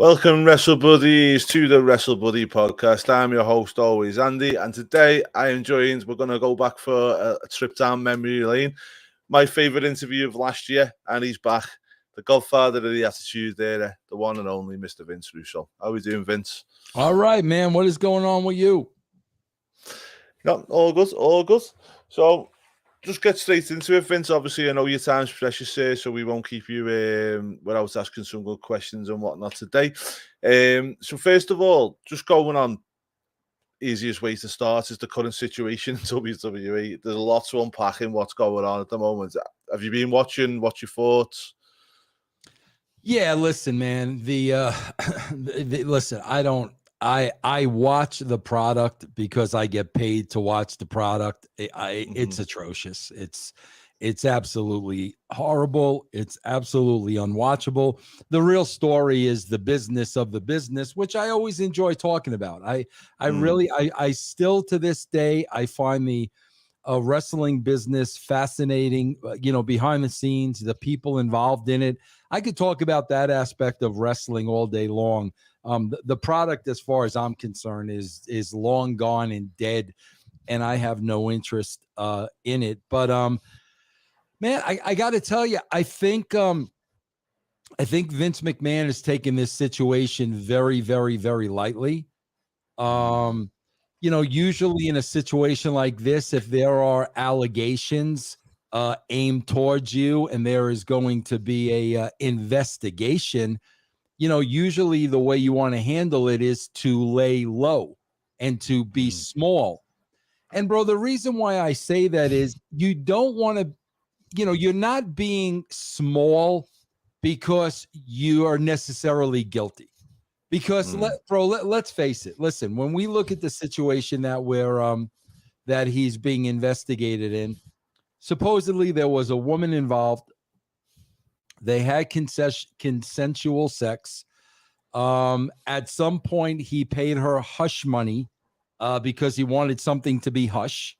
Welcome, Wrestle Buddies, to the Wrestle Buddy podcast. I'm your host, always Andy, and today I am joined. We're going to go back for a trip down memory lane. My favourite interview of last year, and he's back. The godfather of the Attitude Era, the one and only Mr. Vince Russo. How are we doing, Vince? All right, man. What is going on with you? No, all good, all good. So, just get straight into it, Vince. Obviously, I know your time's precious here, so we won't keep you without asking some good questions and whatnot today. So, first of all, just going on, easiest way to start is the current situation in WWE. There's a lot to unpack in what's going on at the moment. Have you been watching? What's your thoughts? Yeah, listen, man. Listen, I watch the product because I get paid to watch the product. It's atrocious. It's absolutely horrible. It's absolutely unwatchable. The real story is the business of the business, which I always enjoy talking about. I still to this day, I find the wrestling business fascinating, behind the scenes, the people involved in it. I could talk about that aspect of wrestling all day long. The product, as far as I'm concerned, is long gone and dead, and I have no interest in it. But man, I got to tell you, I think Vince McMahon is taking this situation very, very, very lightly. Usually in a situation like this, if there are allegations aimed towards you and there is going to be a investigation, usually the way you want to handle it is to lay low and to be small. And bro, the reason why I say that is you don't want to, you're not being small because you are necessarily guilty. Because let's face it. Listen, when we look at the situation that that he's being investigated in, supposedly there was a woman involved. They had consensual sex. At some point, he paid her hush money because he wanted something to be hush.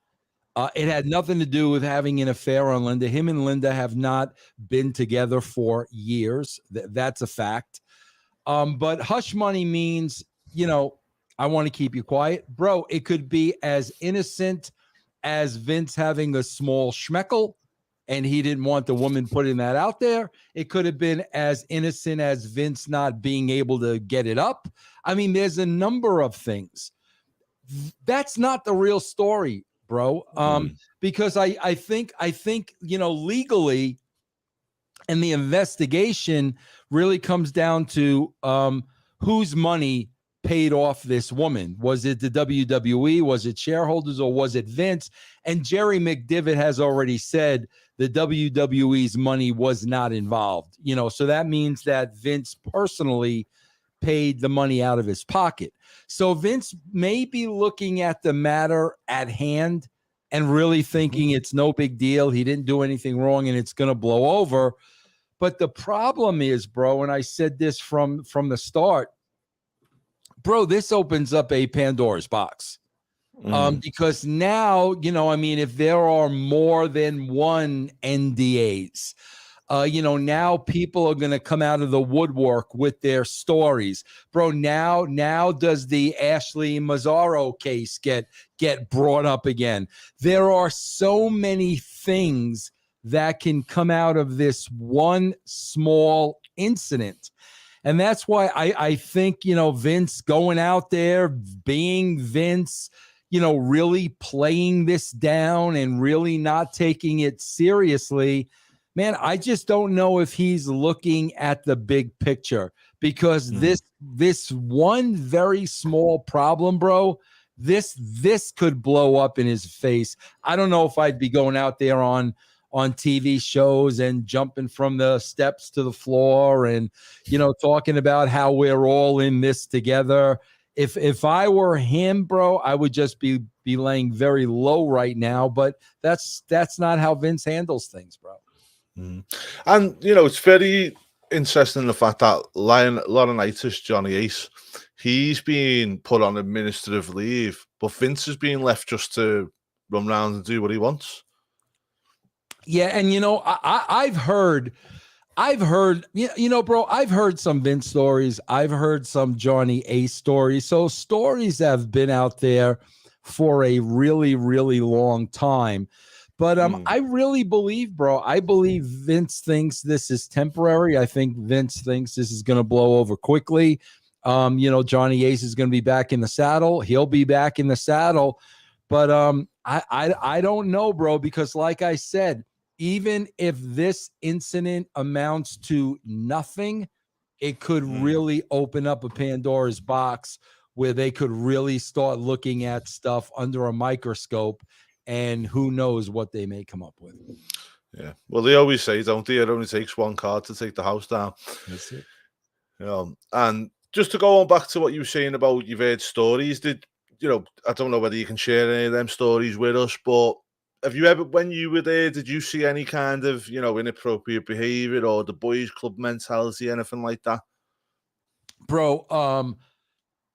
It had nothing to do with having an affair on Linda. Him and Linda have not been together for years. That's a fact. But hush money means, I want to keep you quiet. Bro, it could be as innocent as Vince having a small schmeckle and he didn't want the woman putting that out there. It could have been as innocent as Vince not being able to get it up. I mean, there's a number of things. That's not the real story, bro. Because I think, legally, and the investigation really comes down to whose money paid off this woman. Was it the WWE? Was it shareholders, or was it Vince? And Jerry McDevitt has already said the WWE's money was not involved. So that means that Vince personally paid the money out of his pocket. So Vince may be looking at the matter at hand and really thinking it's no big deal. He didn't do anything wrong and it's going to blow over. But the problem is, bro, and I said this from the start, bro, this opens up a Pandora's box. Because now, if there are more than one NDAs, now people are going to come out of the woodwork with their stories. Bro, now does the Ashley Mazzaro case get brought up again? There are so many things that can come out of this one small incident. And that's why I think, Vince going out there, being Vince, really playing this down and really not taking it seriously, man, I just don't know if he's looking at the big picture, because this one very small problem, bro, this could blow up in his face. I don't know if I'd be going out there on TV shows and jumping from the steps to the floor and, talking about how we're all in this together. If I were him, bro, I would just be laying very low right now, but that's not how Vince handles things, bro. And, it's very interesting the fact that Laurinaitis, Johnny Ace, he's been put on administrative leave, but Vince has been left just to run around and do what he wants. Yeah, and I've heard I've heard, bro, I've heard some Vince stories. I've heard some Johnny Ace stories. So stories have been out there for a really, really long time. But I really believe, bro, I believe Vince thinks this is temporary. I think Vince thinks this is going to blow over quickly. Johnny Ace is going to be back in the saddle. He'll be back in the saddle. But I don't know, bro, because like I said, even if this incident amounts to nothing, it could really open up a Pandora's box where they could really start looking at stuff under a microscope, and who knows what they may come up with. Yeah. Well, they always say, don't they? It only takes one card to take the house down. That's it. And just to go on back to what you were saying about you've heard stories, I don't know whether you can share any of them stories with us, but have you ever, when you were there, did you see any kind of, inappropriate behavior or the boys club mentality, anything like that? Bro,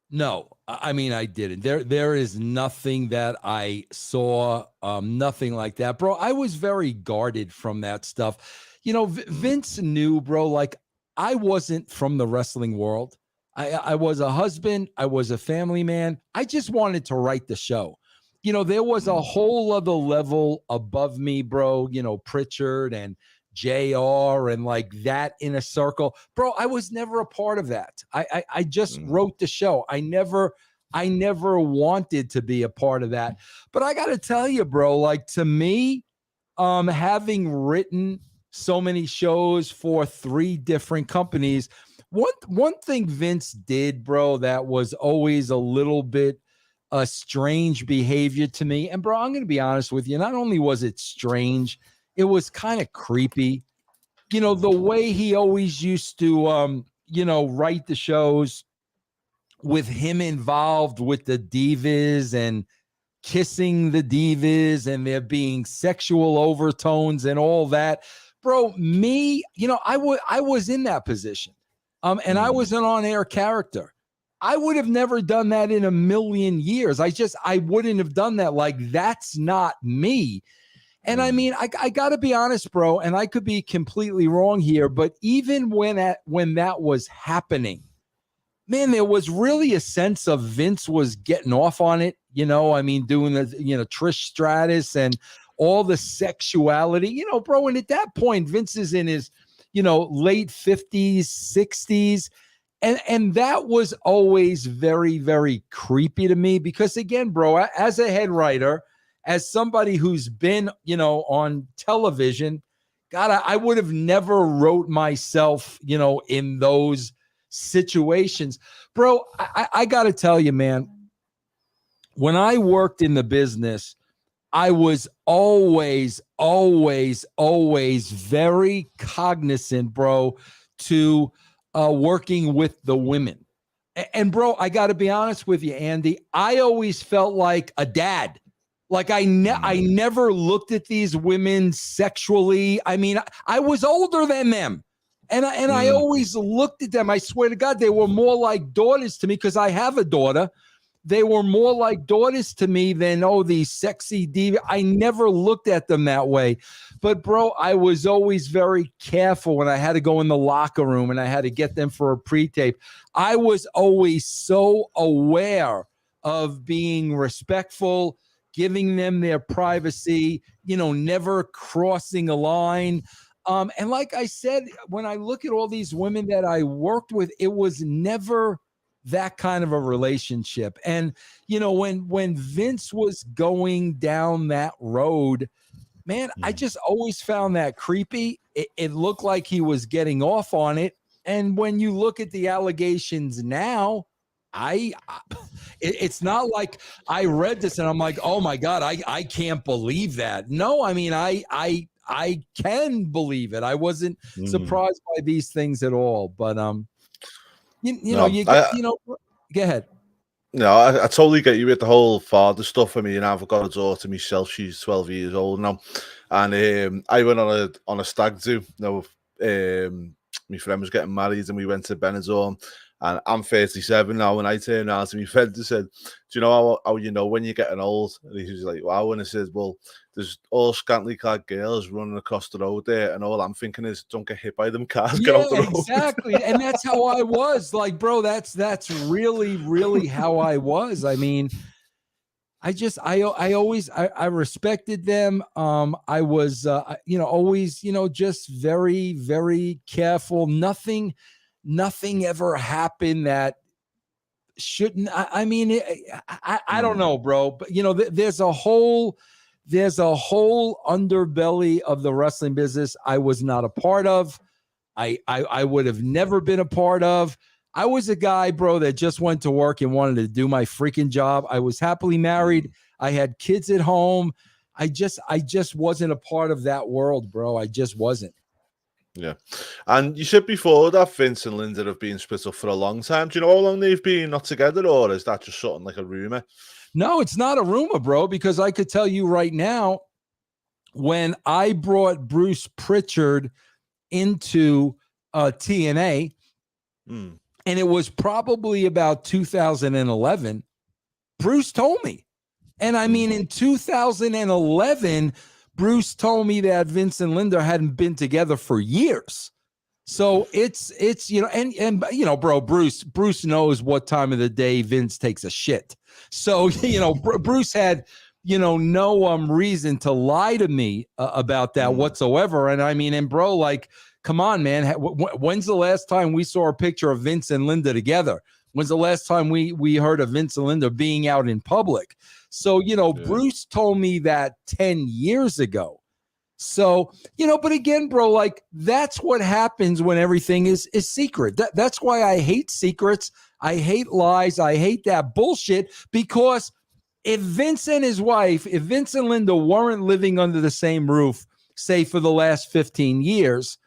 no, I mean, I didn't. There is nothing that I saw, nothing like that, bro. I was very guarded from that stuff. Vince knew, bro, like I wasn't from the wrestling world. I was a husband. I was a family man. I just wanted to write the show. There was a whole other level above me, bro, Pritchard and JR and like that in a circle. Bro, I was never a part of that. I just wrote the show. I never wanted to be a part of that. But I got to tell you, bro, like to me, having written so many shows for 3 different companies, one thing Vince did, bro, that was always a little bit a strange behavior to me. And bro, I'm going to be honest with you. Not only was it strange, it was kind of creepy. The way he always used to, write the shows with him involved with the divas and kissing the divas and there being sexual overtones and all that. Bro, me, I was in that position. And I was an on-air character. I would have never done that in a million years. I wouldn't have done that. Like, that's not me. And I mean, I got to be honest, bro, and I could be completely wrong here, but even when that was happening, man, there was really a sense of Vince was getting off on it. I mean, doing the, Trish Stratus and all the sexuality, bro. And at that point, Vince is in his, late 50s, 60s. And that was always very, very creepy to me because, again, bro, as a head writer, as somebody who's been, on television, God, I would have never wrote myself, in those situations. Bro, I got to tell you, man, when I worked in the business, I was always, always, always very cognizant, bro, to working with the women. And bro, I got to be honest with you, Andy, I always felt like a dad. Like I never looked at these women sexually. I mean, I was older than them. And I always looked at them. I swear to God, they were more like daughters to me because I have a daughter. They were more like daughters to me than, these sexy divas. I never looked at them that way. But, bro, I was always very careful when I had to go in the locker room and I had to get them for a pre-tape. I was always so aware of being respectful, giving them their privacy, never crossing a line. And like I said, when I look at all these women that I worked with, it was never that kind of a relationship. And, when Vince was going down that road, man, I just always found that creepy. It looked like he was getting off on it. And when you look at the allegations now, it's not like I read this and I'm like, oh my God, I can't believe that. No, I mean, I can believe it. I wasn't surprised by these things at all. But go ahead. No, I totally get you with the whole father stuff. I mean, I've got a daughter myself. She's 12 years old now, and I went on a stag do. My friend was getting married, and we went to Benidorm, And I'm 37 now, and I turned around to my friend and said, do you know how you know when you're getting old? And he was like, wow. And I said, well, there's all scantily clad girls running across the road there, and all I'm thinking is, don't get hit by them cars. Get out the road. Exactly. And that's how I was. Like, bro, that's really, really how I was. I mean, I always respected them. I was, always, just very, very careful. Nothing ever happened that shouldn't. I mean, I don't know, bro, but there's a whole underbelly of the wrestling business I was not a part of. I would have never been a part of. I was a guy, bro, that just went to work and wanted to do my freaking job. I was happily married. I had kids at home. I just wasn't a part of that world, bro. I just wasn't. Yeah. And you said before that Vince and Linda have been split up for a long time. Do you know how long they've been not together, or is that just something like a rumor? No, it's not a rumor, bro, because I could tell you right now, when I brought Bruce Pritchard into TNA, and it was probably about 2011, Bruce told me. And I mean, in 2011, Bruce told me that Vince and Linda hadn't been together for years. So it's bro, Bruce knows what time of the day Vince takes a shit. So, Bruce had, no reason to lie to me about that whatsoever. And I mean, and bro, like, come on, man. When's the last time we saw a picture of Vince and Linda together? When's the last time we heard of Vince and Linda being out in public? So, Bruce told me that 10 years ago. So, but again, bro, like, that's what happens when everything is secret. That's why I hate secrets. I hate lies. I hate that bullshit, because if Vince and his wife, if Vince and Linda weren't living under the same roof, say for the last 15 years,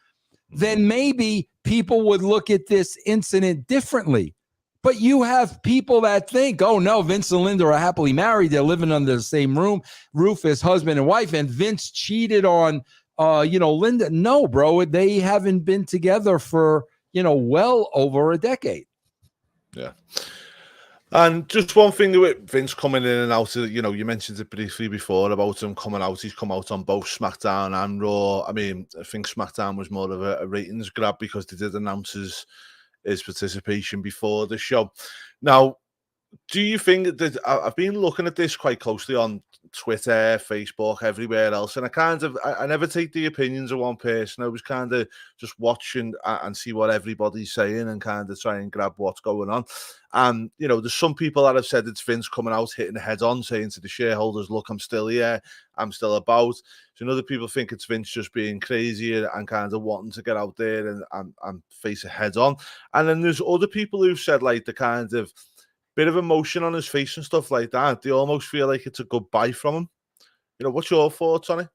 then maybe people would look at this incident differently. But you have people that think, oh, no, Vince and Linda are happily married. They're living under the same roof as husband and wife. And Vince cheated on, Linda. No, bro, they haven't been together for, well over a decade. Yeah. And just one thing with Vince coming in and out of, you mentioned it briefly before about him coming out. He's come out on both SmackDown and Raw. I mean, I think SmackDown was more of a ratings grab because they did announce his participation before the show. Now, do you think that I've been looking at this quite closely on Twitter, Facebook, everywhere else, and I never take the opinions of one person. I was kind of just watching and see what everybody's saying and kind of try and grab what's going on. And there's some people that have said it's Vince coming out, hitting the head on, saying to the shareholders, look, I'm still here, I'm still about. So other people think it's Vince just being crazy and kind of wanting to get out there and face it head on. And then there's other people who've said, like, the kind of bit of emotion on his face and stuff like that. They almost feel like it's a goodbye from him. What's your thoughts on it?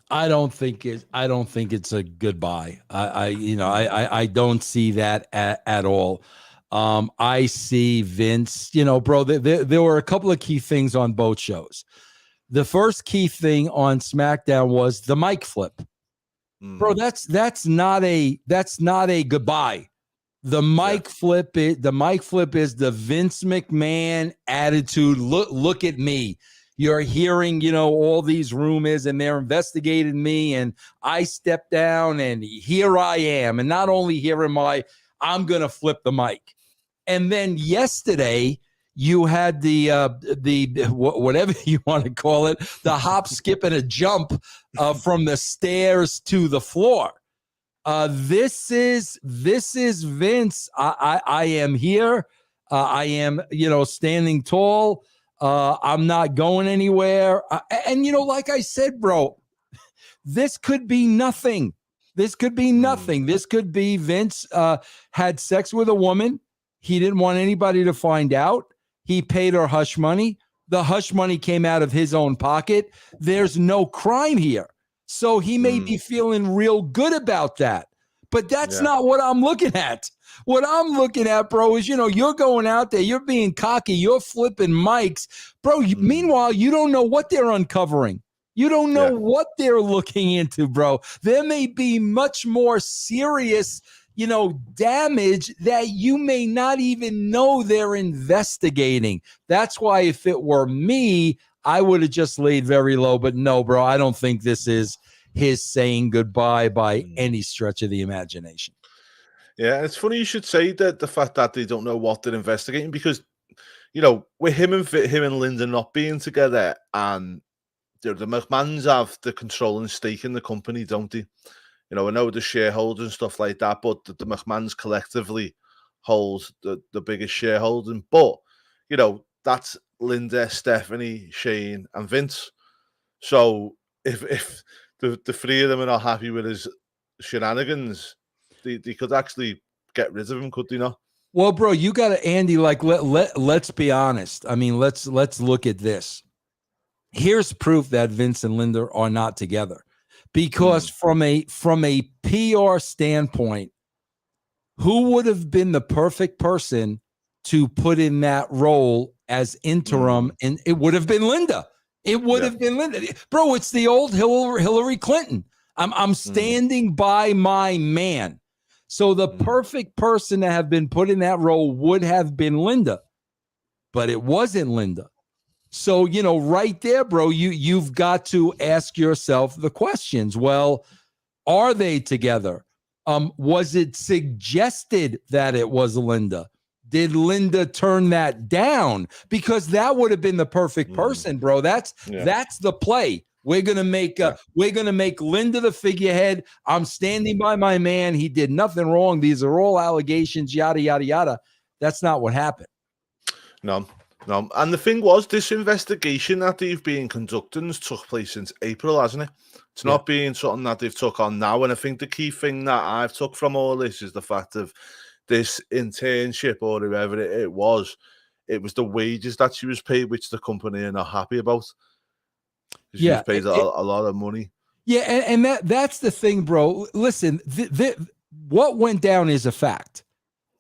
I don't think it's a goodbye. I don't see that at all. I see Vince, bro, there were a couple of key things on both shows. The first key thing on SmackDown was the mic flip. Bro, that's not a goodbye. The mic flip is the Vince McMahon attitude. Look at me. You're hearing, all these rumors, and they're investigating me, and I step down, and here I am. And not only here am I'm gonna flip the mic. And then yesterday, you had the whatever you want to call it, the hop, skip, and a jump from the stairs to the floor. This is Vince. I am here. I am, standing tall. I'm not going anywhere. And like I said, bro, this could be nothing. This could be nothing. This could be Vince had sex with a woman. He didn't want anybody to find out. He paid her hush money. The hush money came out of his own pocket. There's no crime here. So he may be feeling real good about that. But that's not what I'm looking at. What I'm looking at, bro, is, you're going out there, you're being cocky, you're flipping mics. Bro, meanwhile, you don't know what they're uncovering. You don't know what they're looking into, bro. There may be much more serious damage that you may not even know they're investigating. That's why if it were me, I would have just laid very low. But no, bro, I don't think this is his saying goodbye by any stretch of the imagination. Yeah, and it's funny you should say that, the fact that they don't know what they're investigating, because with him and Linda not being together, and the McMahons have the controlling stake in the company, don't they? I know the shareholders and stuff like that, but the McMahons collectively hold the biggest shareholding. But that's Linda, Stephanie, Shane, and Vince. So if the three of them are not happy with his shenanigans, they could actually get rid of him, could they not? Well, bro, you got to, Andy, like, let's be honest. I mean, let's look at this. Here's proof that Vince and Linda are not together, because from a PR standpoint, who would have been the perfect person to put in that role as interim? And it would have been Linda. It would have been Linda. Bro, it's the old Hillary Clinton. I'm standing by my man. So the perfect person to have been put in that role would have been Linda, but it wasn't Linda. So, right there, bro, you've got to ask yourself the questions. Well, are they together? Was it suggested that it was Linda? Did Linda turn that down? Because that would have been the perfect person, bro. That's the play. We're gonna make Linda the figurehead. I'm standing by my man. He did nothing wrong. These are all allegations. Yada yada yada. That's not what happened. No. And the thing was, this investigation that they've been conducting took place since April, hasn't it? It's not being something that they've took on now. And I think the key thing that I've took from all this is the fact of this internship, or whoever it was the wages that she was paid, which the company are not happy about. She was paid a lot of money. Yeah, and that's the thing, bro. Listen, what went down is a fact.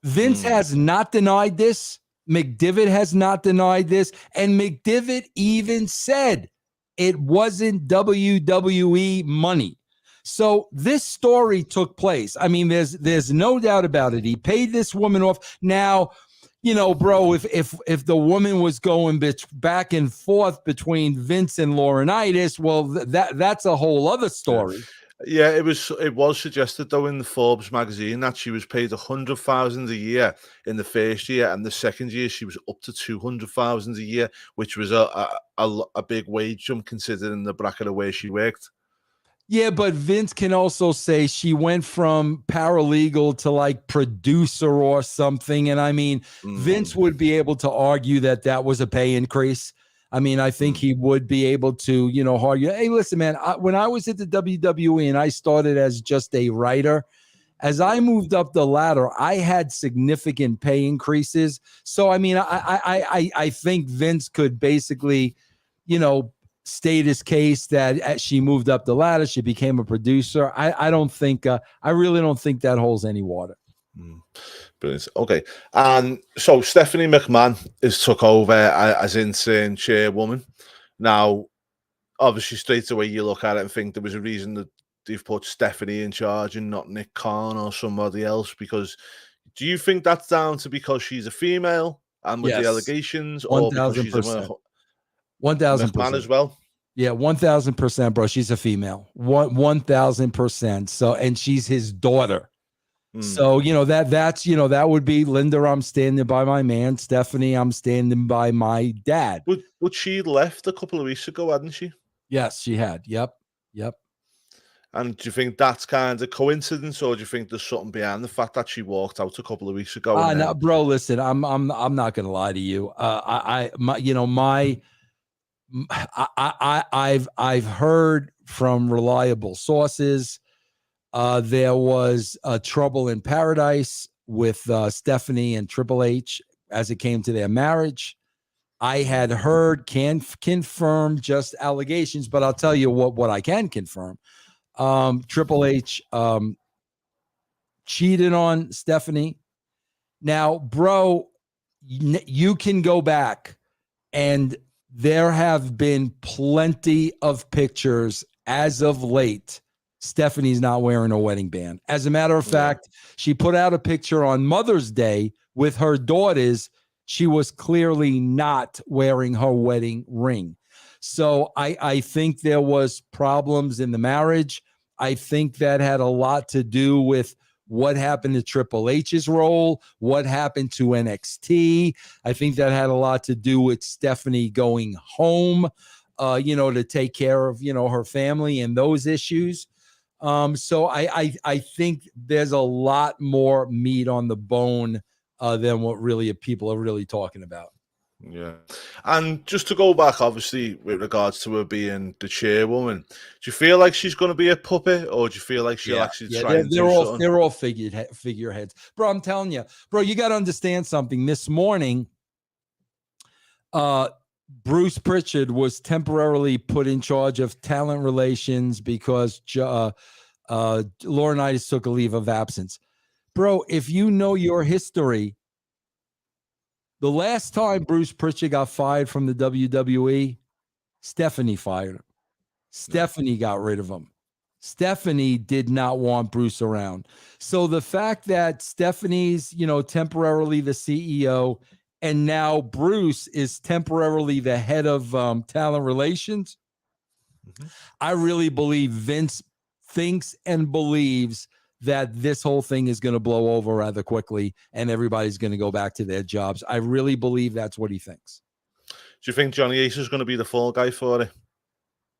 Vince has not denied this. McDivitt has not denied this. And McDivitt even said it wasn't WWE money. So this story took place. I mean, there's no doubt about it. He paid this woman off. Now, bro, if the woman was going back and forth between Vince and Laurinaitis, well, that's a whole other story. Yeah, it was suggested though in the Forbes magazine that she was paid $100,000 a year in the first year, and the second year she was up to $200,000 a year, which was a big wage jump considering the bracket of where she worked. Yeah, but Vince can also say she went from paralegal to like producer or something, and I mean, Vince would be able to argue that was a pay increase. I mean, I think he would be able to, argue, hey, listen, man, when I was at the WWE and I started as just a writer, as I moved up the ladder, I had significant pay increases. So, I mean, I think Vince could basically, state his case that as she moved up the ladder, she became a producer. I really don't think that holds any water. Brilliant. Okay. And so Stephanie McMahon is took over as interim chairwoman. Now, obviously, straight away you look at it and think there was a reason that they've put Stephanie in charge and not Nick Khan or somebody else. Because do you think that's down to because she's a female and with the allegations, or because she's a 1,000% as well? Yeah, 1,000%, bro. She's a female. 1,000%. So, and she's his daughter. So, that would be Linda, I'm standing by my man. Stephanie, I'm standing by my dad. But she left a couple of weeks ago, hadn't she? Yes, she had. Yep. And do you think that's kind of coincidence, or do you think there's something behind the fact that she walked out a couple of weeks ago? No, bro, listen, I'm not gonna lie to you. I've heard from reliable sources. There was trouble in paradise with Stephanie and Triple H as it came to their marriage. I had heard, can't confirm just allegations, but I'll tell you what I can confirm. Triple H cheated on Stephanie. Now, bro, you can go back, and there have been plenty of pictures as of late Stephanie's not wearing a wedding band. As a matter of fact, she put out a picture on Mother's Day with her daughters. She was clearly not wearing her wedding ring. So I think there was problems in the marriage. I think that had a lot to do with what happened to Triple H's role, what happened to NXT. I think that had a lot to do with Stephanie going home, to take care of, her family and those issues. So I think there's a lot more meat on the bone than what really people are really talking about. Yeah. And just to go back, obviously, with regards to her being the chairwoman, do you feel like she's going to be a puppet, or do you feel like she'll actually try and do something? They're all figureheads. Bro, I'm telling you. Bro, you got to understand something. This morning, Bruce Pritchard was temporarily put in charge of talent relations because Laurinaitis took a leave of absence. Bro, if you know your history, the last time Bruce Pritchard got fired from the WWE, Stephanie fired him. Stephanie got rid of him. Stephanie did not want Bruce around. So the fact that Stephanie's, temporarily the CEO, and now Bruce is temporarily the head of talent relations, I really believe Vince thinks and believes that this whole thing is going to blow over rather quickly and everybody's going to go back to their jobs. I really believe that's what he thinks. Do you think Johnny Ace is going to be the fall guy for it?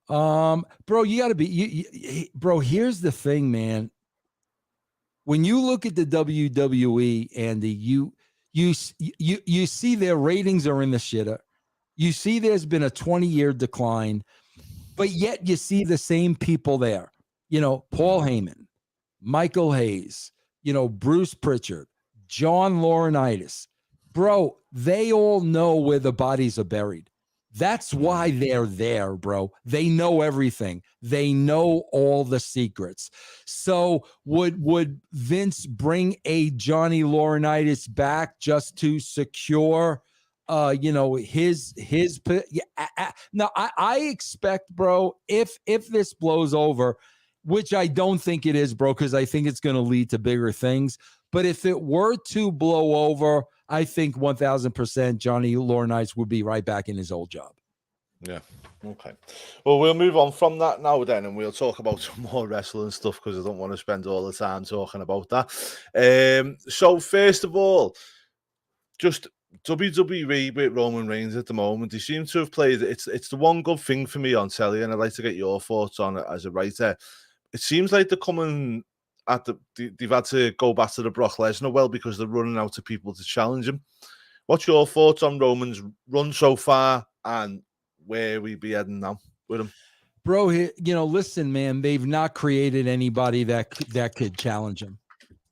Bro, you got to be, bro, here's the thing, man. When you look at the WWE, Andy, you see their ratings are in the shitter. You see there's been a 20-year decline, but yet you see the same people there. Paul Heyman, Michael Hayes, Bruce Pritchard, John Laurinaitis. Bro, they all know where the bodies are buried. That's why they're there, bro. They know everything. They know all the secrets. So would Vince bring a Johnny Laurinaitis back just to secure his now I expect, bro, if this blows over, which I don't think it is, bro, because I think it's going to lead to bigger things. But if it were to blow over, I think 1,000% Johnny Laurinaitis would be right back in his old job. Yeah. Okay. Well, we'll move on from that now then, and we'll talk about some more wrestling stuff because I don't want to spend all the time talking about that. So first of all, just WWE with Roman Reigns at the moment, he seems to have played. It's the one good thing for me on telly, and I'd like to get your thoughts on it as a writer. It seems like they're coming at they've had to go back to the Brock Lesnar well because they're running out of people to challenge him. What's your thoughts on Roman's run so far and where we be heading now with him? Bro, listen, man, they've not created anybody that could challenge him.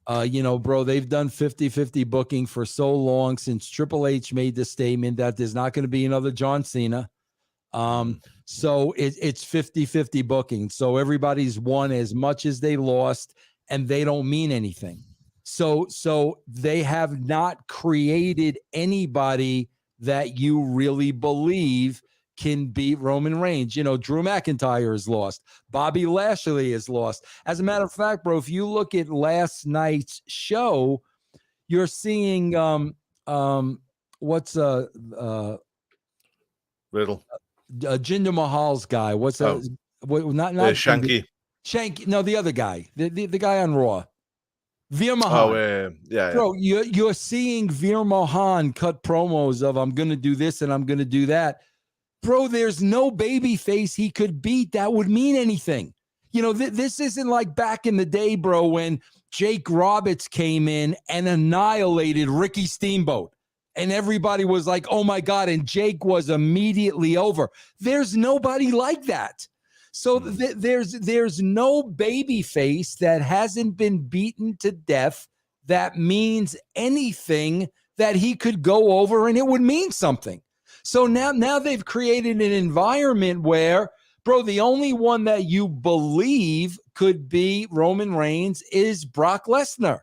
Bro, they've done 50-50 booking for so long since Triple H made the statement that there's not going to be another John Cena. So it's 50-50 booking. So everybody's won as much as they lost, and they don't mean anything. So they have not created anybody that you really believe can beat Roman Reigns. Drew McIntyre is lost. Bobby Lashley is lost. As a matter of fact, bro, if you look at last night's show, you're seeing what's Riddle. Jinder Mahal's guy. What's that? Not Shanky. Shanky. No, the other guy. The guy on Raw. Veer Mahan. Oh, yeah. Bro, you're seeing Veer Mahan cut promos of I'm going to do this and I'm going to do that. Bro, there's no baby face he could beat that would mean anything. This isn't like back in the day, bro, when Jake Roberts came in and annihilated Ricky Steamboat. And everybody was like, oh, my God. And Jake was immediately over. There's nobody like that. So there's no baby face that hasn't been beaten to death that means anything that he could go over and it would mean something. So now they've created an environment where, bro, the only one that you believe could be Roman Reigns is Brock Lesnar.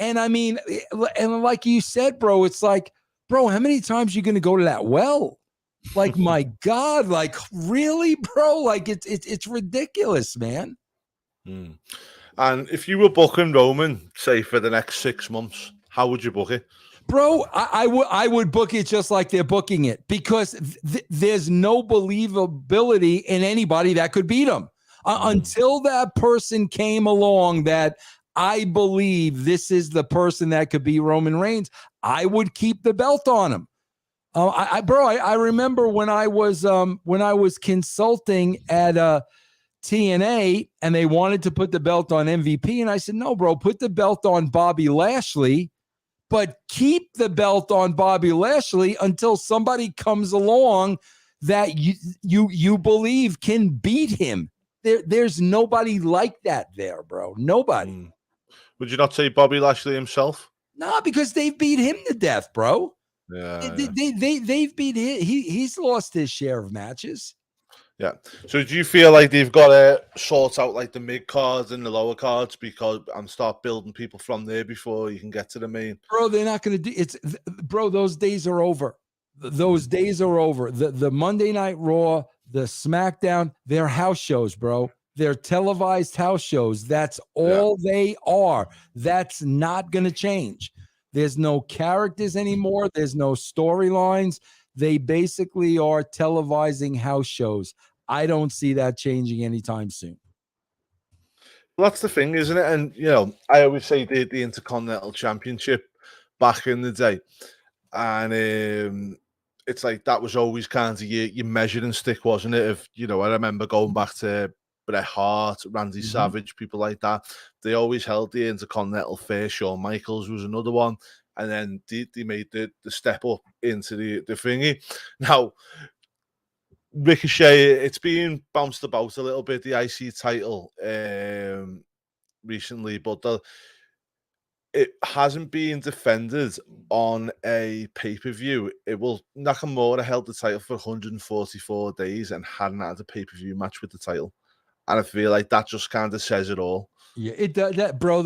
And I mean, and like you said, bro, it's like, bro, how many times are you going to go to that well? Like, my God, like, really, bro? Like, it's ridiculous, man. Mm. And if you were booking Roman, say for the next 6 months, how would you book it? Bro, I would book it just like they're booking it, because there's no believability in anybody that could beat him until that person came along that I believe this is the person that could beat Roman Reigns. I would keep the belt on him. I remember when I was consulting at TNA and they wanted to put the belt on MVP, and I said, no, bro, put the belt on Bobby Lashley, but keep the belt on Bobby Lashley until somebody comes along that you believe can beat him. There's nobody like that there, bro. Nobody. Would you not say Bobby Lashley himself? No, because they've beat him to death, bro. Yeah, they've beat him. He's lost his share of matches. Yeah. So do you feel like they've got to sort out like the mid cards and the lower cards and start building people from there before you can get to the main? Bro, they're not going to do it's. Bro, those days are over. Those days are over. The Monday Night Raw, the SmackDown, they're house shows, bro. They're televised house shows. That's all they are. That's not going to change. There's no characters anymore. There's no storylines. They basically are televising house shows. I don't see that changing anytime soon. Well, that's the thing, isn't it? And, you know, I always say the Intercontinental Championship back in the day. And it's like that was always kind of your measuring stick, wasn't it? Of, you know, I remember going back to Bret Hart, Randy Savage, people like that. They always held the Intercontinental first. Shawn Michaels was another one. And then they made the step up into the thingy. Now, Ricochet, it's been bounced about a little bit, the IC title recently, but it hasn't been defended on a pay-per-view. Nakamura held the title for 144 days and hadn't had a pay-per-view match with the title. And I feel like that just kind of says it all. Yeah, it does. That, bro,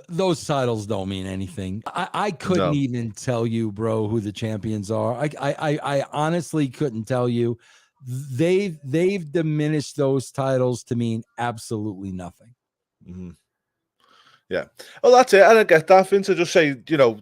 those titles don't mean anything. I couldn't even tell you, bro, who the champions are. I honestly couldn't tell you. They've diminished those titles to mean absolutely nothing. Yeah. Well, that's it. And I get that, Vince. I just say, you know,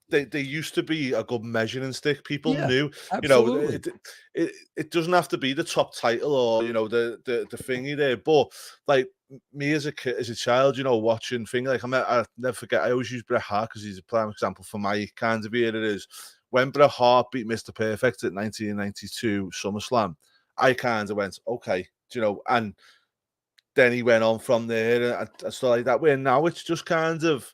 they used to be a good measuring stick. People knew, absolutely. You know, it doesn't have to be the top title or, you know, the thingy there. But like me as a kid, as a child, you know, watching thing like I never forget. I always use Bret Hart because he's a prime example for my kind of year. It is when Bret Hart beat Mr. Perfect at 1992 SummerSlam. I kind of went, okay, you know, and then he went on from there and stuff like that. Where now it's just kind of,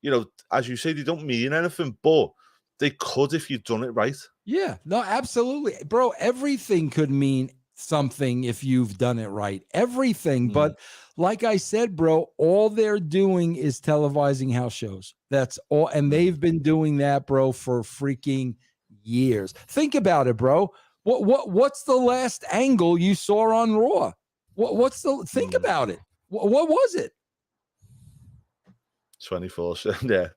you know, as you say, they don't mean anything, but they could if you've done it right. Yeah, no, absolutely. Bro, everything could mean something if you've done it right. Everything. But like I said, bro, all they're doing is televising house shows. That's all. And they've been doing that, bro, for freaking years. Think about it, bro. What's the last angle you saw on Raw? Think about it. What was it? 24/7. Yeah.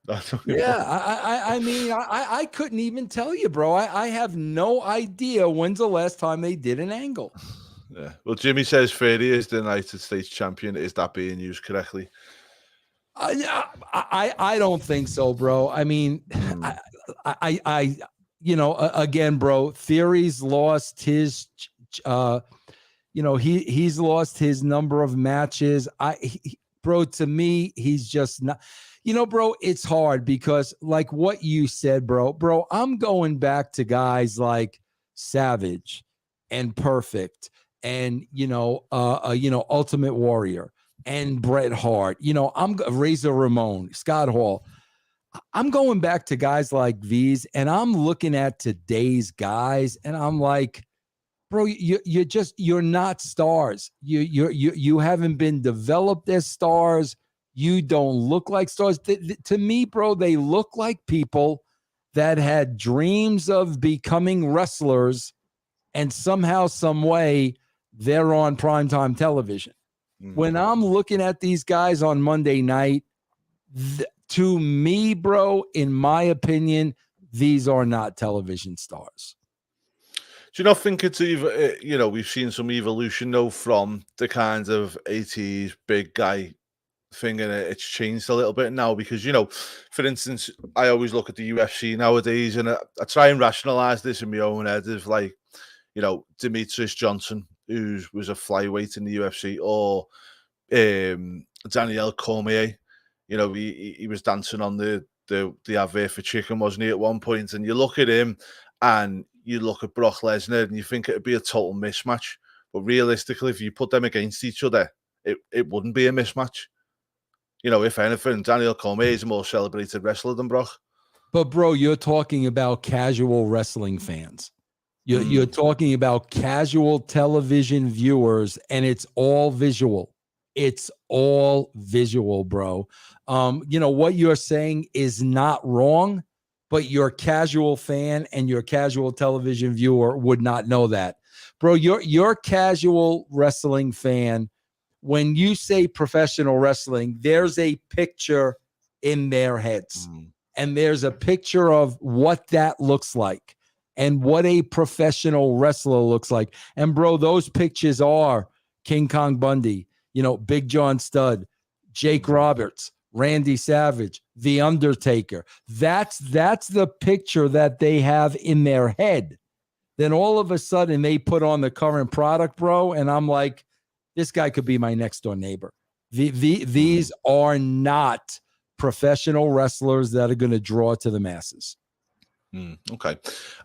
Yeah. I mean, I couldn't even tell you, bro. I have no idea when's the last time they did an angle. Yeah. Well, Jimmy says 30 is the United States champion. Is that being used correctly? I don't think so, bro. I mean, I you know, again, bro, Theory's lost his you know, he's lost his number of matches. Bro, to me, he's just not, you know, bro, it's hard because like what you said, bro, I'm going back to guys like Savage and Perfect and, you know, Ultimate Warrior and Bret Hart, you know, I'm Razor Ramon, Scott Hall. I'm going back to guys like these and I'm looking at today's guys and I'm like, bro, you're not stars. You haven't been developed as stars. You don't look like stars. To me, bro, they look like people that had dreams of becoming wrestlers, and somehow, some way, they're on primetime television. When I'm looking at these guys on Monday night, to me, bro, in my opinion, these are not television stars. Do you not think it's even, you know, we've seen some evolution though from the kind of 80s big guy thing, and it's changed a little bit now because, you know, for instance, I always look at the UFC nowadays and I try and rationalize this in my own head of like, you know, Demetrius Johnson, who was a flyweight in the UFC, or Daniel Cormier. You know, he was dancing on the advert for chicken, wasn't he, at one point? And you look at him and you look at Brock Lesnar and you think it'd be a total mismatch. But realistically, if you put them against each other, it wouldn't be a mismatch. You know, if anything, Daniel Cormier is a more celebrated wrestler than Brock. But bro, you're talking about casual wrestling fans. You're talking about casual television viewers, and it's all visual. It's all visual, bro. You know, what you're saying is not wrong, but your casual fan and your casual television viewer would not know that. Bro, your casual wrestling fan, when you say professional wrestling, there's a picture in their heads. And there's a picture of what that looks like and what a professional wrestler looks like. And bro, those pictures are King Kong Bundy, you know, Big John Studd, Jake Roberts, Randy Savage, The Undertaker. That's the picture that they have in their head. Then all of a sudden they put on the current product, bro, and I'm like, this guy could be my next door neighbor. These are not professional wrestlers that are going to draw to the masses. Okay.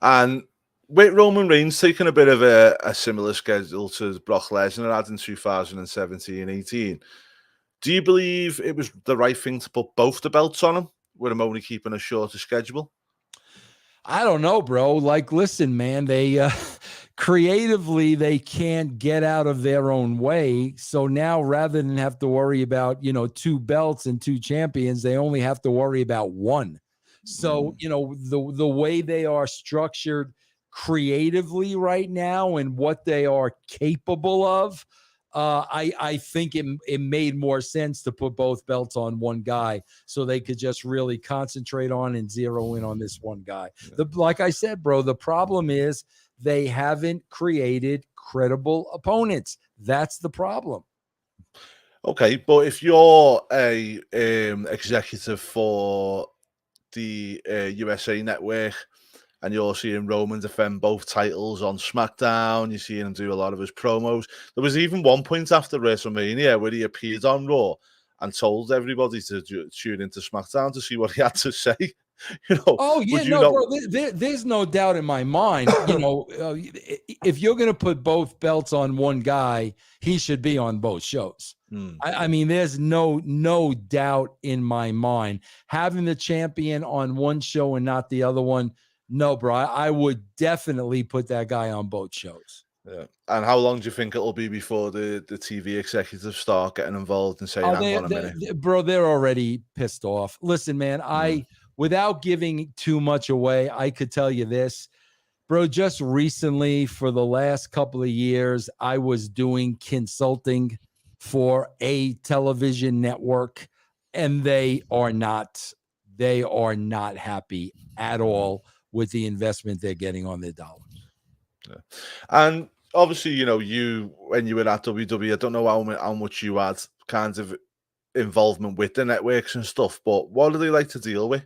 And with Roman Reigns taking a bit of a similar schedule to Brock Lesnar had in 2017-18, do you believe it was the right thing to put both the belts on him, with him only keeping a shorter schedule? I don't know, bro. Like, listen, man, they creatively, they can't get out of their own way. So now rather than have to worry about, you know, 2 belts and 2 champions, they only have to worry about 1. So, you know, the way they are structured creatively right now and what they are capable of, I think it made more sense to put both belts on one guy so they could just really concentrate on and zero in on this one guy. Like I said, bro, the problem is they haven't created credible opponents. That's the problem. Okay, but if you're a executive for the USA Network and you're seeing Roman defend both titles on SmackDown, you're seeing him do a lot of his promos. There was even one point after WrestleMania where he appeared on Raw and told everybody to tune into SmackDown to see what he had to say. You know, oh yeah, no, bro. There's no doubt in my mind. You know, if you're going to put both belts on one guy, he should be on both shows. I mean, there's no doubt in my mind. Having the champion on one show and not the other one, no, bro. I would definitely put that guy on both shows. Yeah. And how long do you think it'll be before the TV executives start getting involved and saying, hang on a minute? Bro, they're already pissed off. Listen, man, without giving too much away, I could tell you this, bro, just recently for the last couple of years, I was doing consulting for a television network, and they are not happy at all with the investment they're getting on their dollars. Yeah. And obviously, you know, when you were at WWE, I don't know how much you had kind of involvement with the networks and stuff, but what do they like to deal with?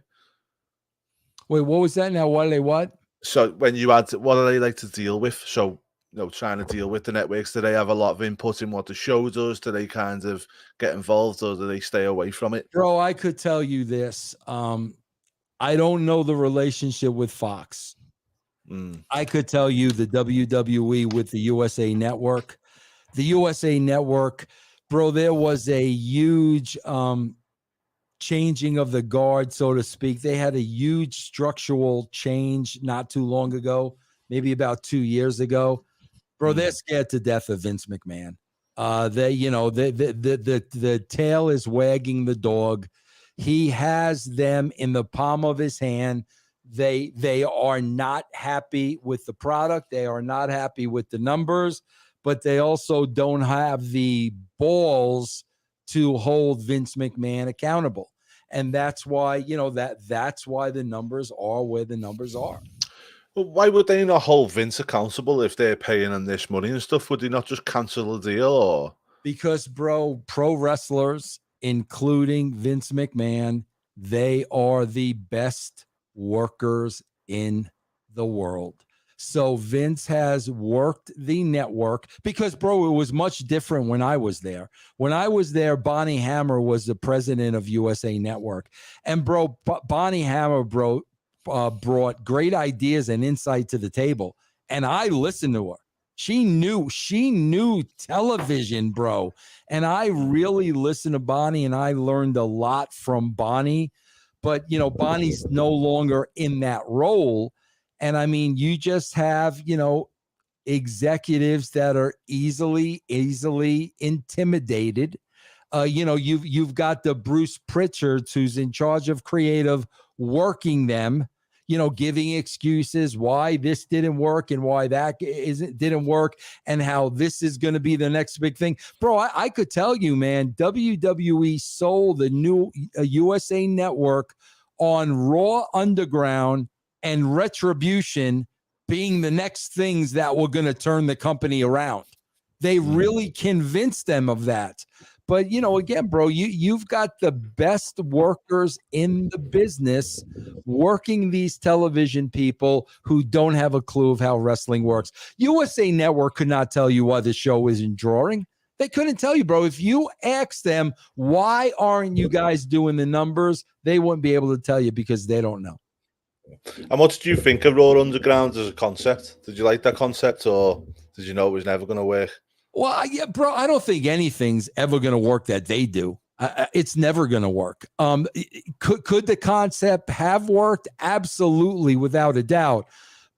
Wait, what was that now? What are they what? So when you had, what do they like to deal with? So, you know, trying to deal with the networks, do they have a lot of input in what the show does? Do they kind of get involved or do they stay away from it? Bro, I could tell you this. I don't know the relationship with Fox. I could tell you the WWE with the USA Network. The USA Network, bro, there was a huge changing of the guard, so to speak. They had a huge structural change not too long ago, maybe about 2 years ago. Bro, they're scared to death of Vince McMahon. They, you know, the tail is wagging the dog. He has them in the palm of his hand. They are not happy with the product. They are not happy with the numbers, but they also don't have the balls to hold Vince McMahon accountable. And that's why, you know, that's why the numbers are where the numbers are. But why would they not hold Vince accountable if they're paying him this money and stuff? Would they not just cancel the deal? Or Because, bro, pro wrestlers, including Vince McMahon, they are the best workers in the world. So Vince has worked the network because, bro, it was much different when I was there. When I was there, Bonnie Hammer was the president of USA Network. And, bro, Bonnie Hammer, bro, brought great ideas and insight to the table. And I listened to her. She knew television, bro. And I really listened to Bonnie, and I learned a lot from Bonnie. But, you know, Bonnie's no longer in that role. And I mean, you just have, you know, executives that are easily intimidated. You know, you've got the Bruce Pritchards who's in charge of creative, working them, you know, giving excuses why this didn't work and why that didn't work and how this is going to be the next big thing. Bro, I could tell you, man, WWE sold the new USA Network on Raw Underground and Retribution being the next things that were going to turn the company around. They really convinced them of that. But, you know, again, bro, you've got the best workers in the business working these television people who don't have a clue of how wrestling works. USA Network could not tell you why the show isn't drawing. They couldn't tell you, bro. If you ask them, why aren't you guys doing the numbers? They wouldn't be able to tell you because they don't know. And what did you think of Raw Underground as a concept? Did you like that concept, or did you know it was never going to work? Well, yeah, bro, I don't think anything's ever going to work that they do. It's never going to work. Could the concept have worked? Absolutely, without a doubt.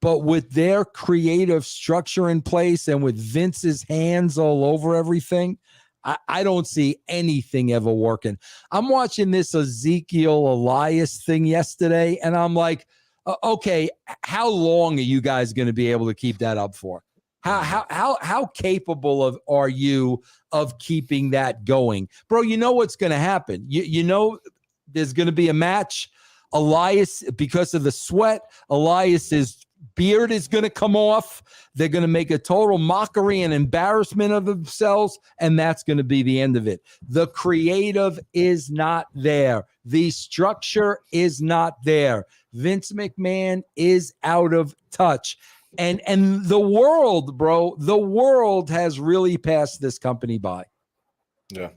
But with their creative structure in place and with Vince's hands all over everything, I don't see anything ever working. I'm watching this Ezekiel Elias thing yesterday, and I'm like, okay, how long are you guys going to be able to keep that up for? How capable are you of keeping that going? Bro, you know what's going to happen. You know there's going to be a match. Elias, because of the sweat, Elias's beard is going to come off. They're going to make a total mockery and embarrassment of themselves, and that's going to be the end of it. The creative is not there. The structure is not there. Vince McMahon is out of touch. And the world, bro, the world has really passed this company by. Yeah.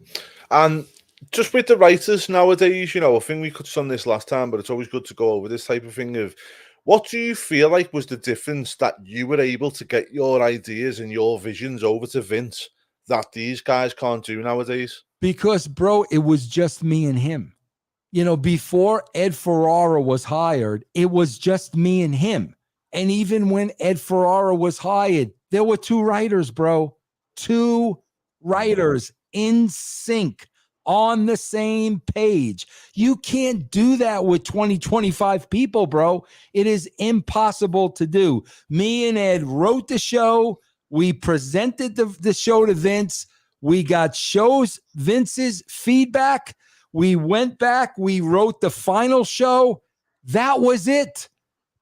And just with the writers nowadays, you know, I think we touched on this last time, but it's always good to go over this type of thing of what do you feel like was the difference that you were able to get your ideas and your visions over to Vince that these guys can't do nowadays? Because, bro, it was just me and him. You know, before Ed Ferrara was hired, it was just me and him. And even when Ed Ferrara was hired, there were two writers, bro. Two writers in sync on the same page. You can't do that with 20, 25 people, bro. It is impossible to do. Me and Ed wrote the show. We presented the show to Vince. We got Vince's feedback. We went back. We wrote the final show. That was it.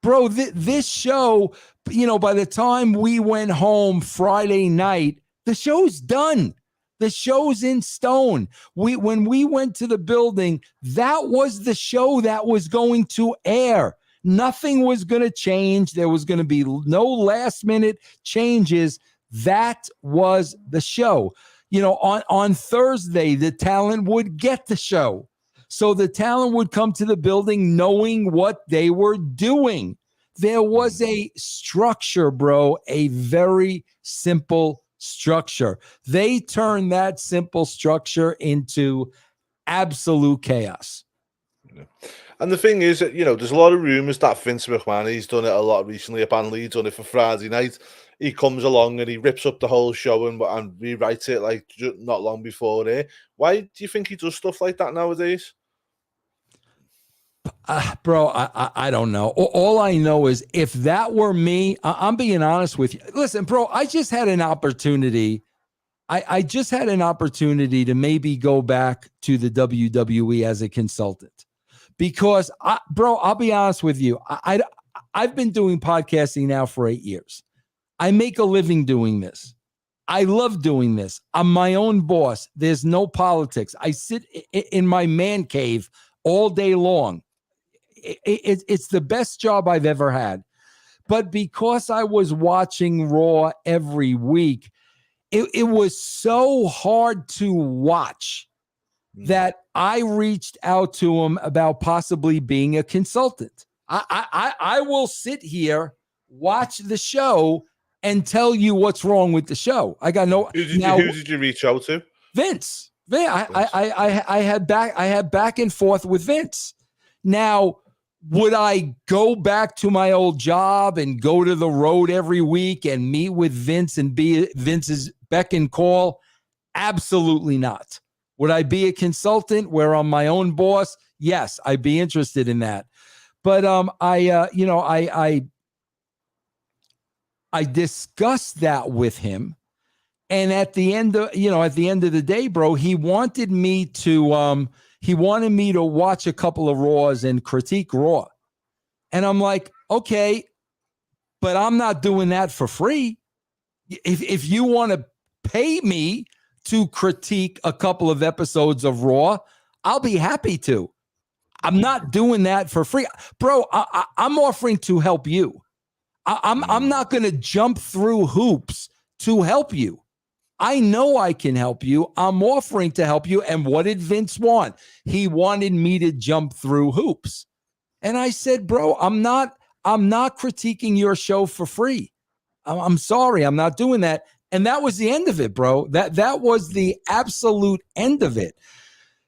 Bro, this show, you know, by the time we went home Friday night, the show's done. The show's in stone. When we went to the building, that was the show that was going to air. Nothing was going to change. There was going to be no last minute changes. That was the show. You know, on Thursday, the talent would get the show. So the talent would come to the building knowing what they were doing. There was a structure, bro, a very simple structure. They turned that simple structure into absolute chaos. Yeah. And the thing is that, you know, there's a lot of rumors that Vince McMahon, he's done it a lot recently. Apparently, he's done it for Friday night. He comes along and he rips up the whole show and rewrites it like not long before there. Why do you think he does stuff like that nowadays? Bro, I don't know. All I know is if that were me, I'm being honest with you. Listen, bro, I just had an opportunity. I just had an opportunity to maybe go back to the WWE as a consultant because, bro, I'll be honest with you. I've been doing podcasting now for 8 years. I make a living doing this. I love doing this. I'm my own boss. There's no politics. I sit in my man cave all day long. It's the best job I've ever had. But because I was watching Raw every week, it was so hard to watch that I reached out to him about possibly being a consultant. I will sit here, watch the show, and tell you what's wrong with the show. I got no. Who did you reach out to? Vince. I had back and forth with Vince. Now, would I go back to my old job and go to the road every week and meet with Vince and be Vince's beck and call? Absolutely not. Would I be a consultant where I'm my own boss? Yes, I'd be interested in that. But I discussed that with him, and at the end of the day, bro, he wanted me to watch a couple of Raws and critique Raw, and I'm like, okay, but I'm not doing that for free. If you want to pay me to critique a couple of episodes of Raw, I'll be happy to. I'm not doing that for free, bro. I'm offering to help you. I'm not going to jump through hoops to help you. I know I can help you. I'm offering to help you. And what did Vince want? He wanted me to jump through hoops. And I said, bro, I'm not critiquing your show for free. I'm sorry. I'm not doing that. And that was the end of it, bro. That was the absolute end of it.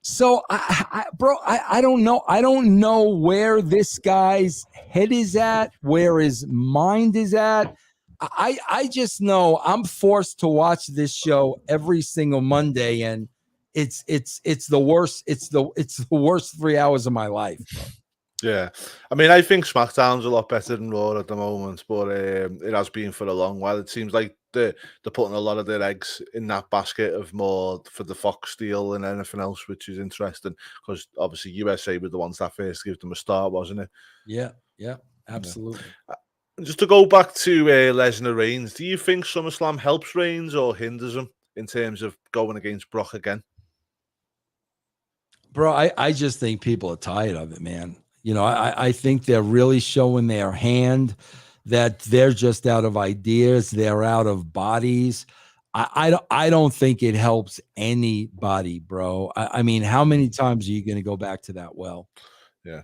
So, I don't know. I don't know where this guy's head is at, where his mind is at. I just know I'm forced to watch this show every single Monday, and it's the worst. It's the worst 3 hours of my life. Yeah, I mean, I think SmackDown's a lot better than Raw at the moment, but it has been for a long while. It seems like they're putting a lot of their eggs in that basket of more for the Fox deal and anything else, which is interesting because obviously USA were the ones that first gave them a start, wasn't it? Yeah, absolutely. Yeah. Just to go back to Lesnar Reigns, do you think SummerSlam helps Reigns or hinders him in terms of going against Brock again? Bro, I just think people are tired of it, man. I think they're really showing their hand, that they're just out of ideas. They're out of bodies. I don't think it helps anybody, bro. I mean, how many times are you going to go back to that well? Yeah.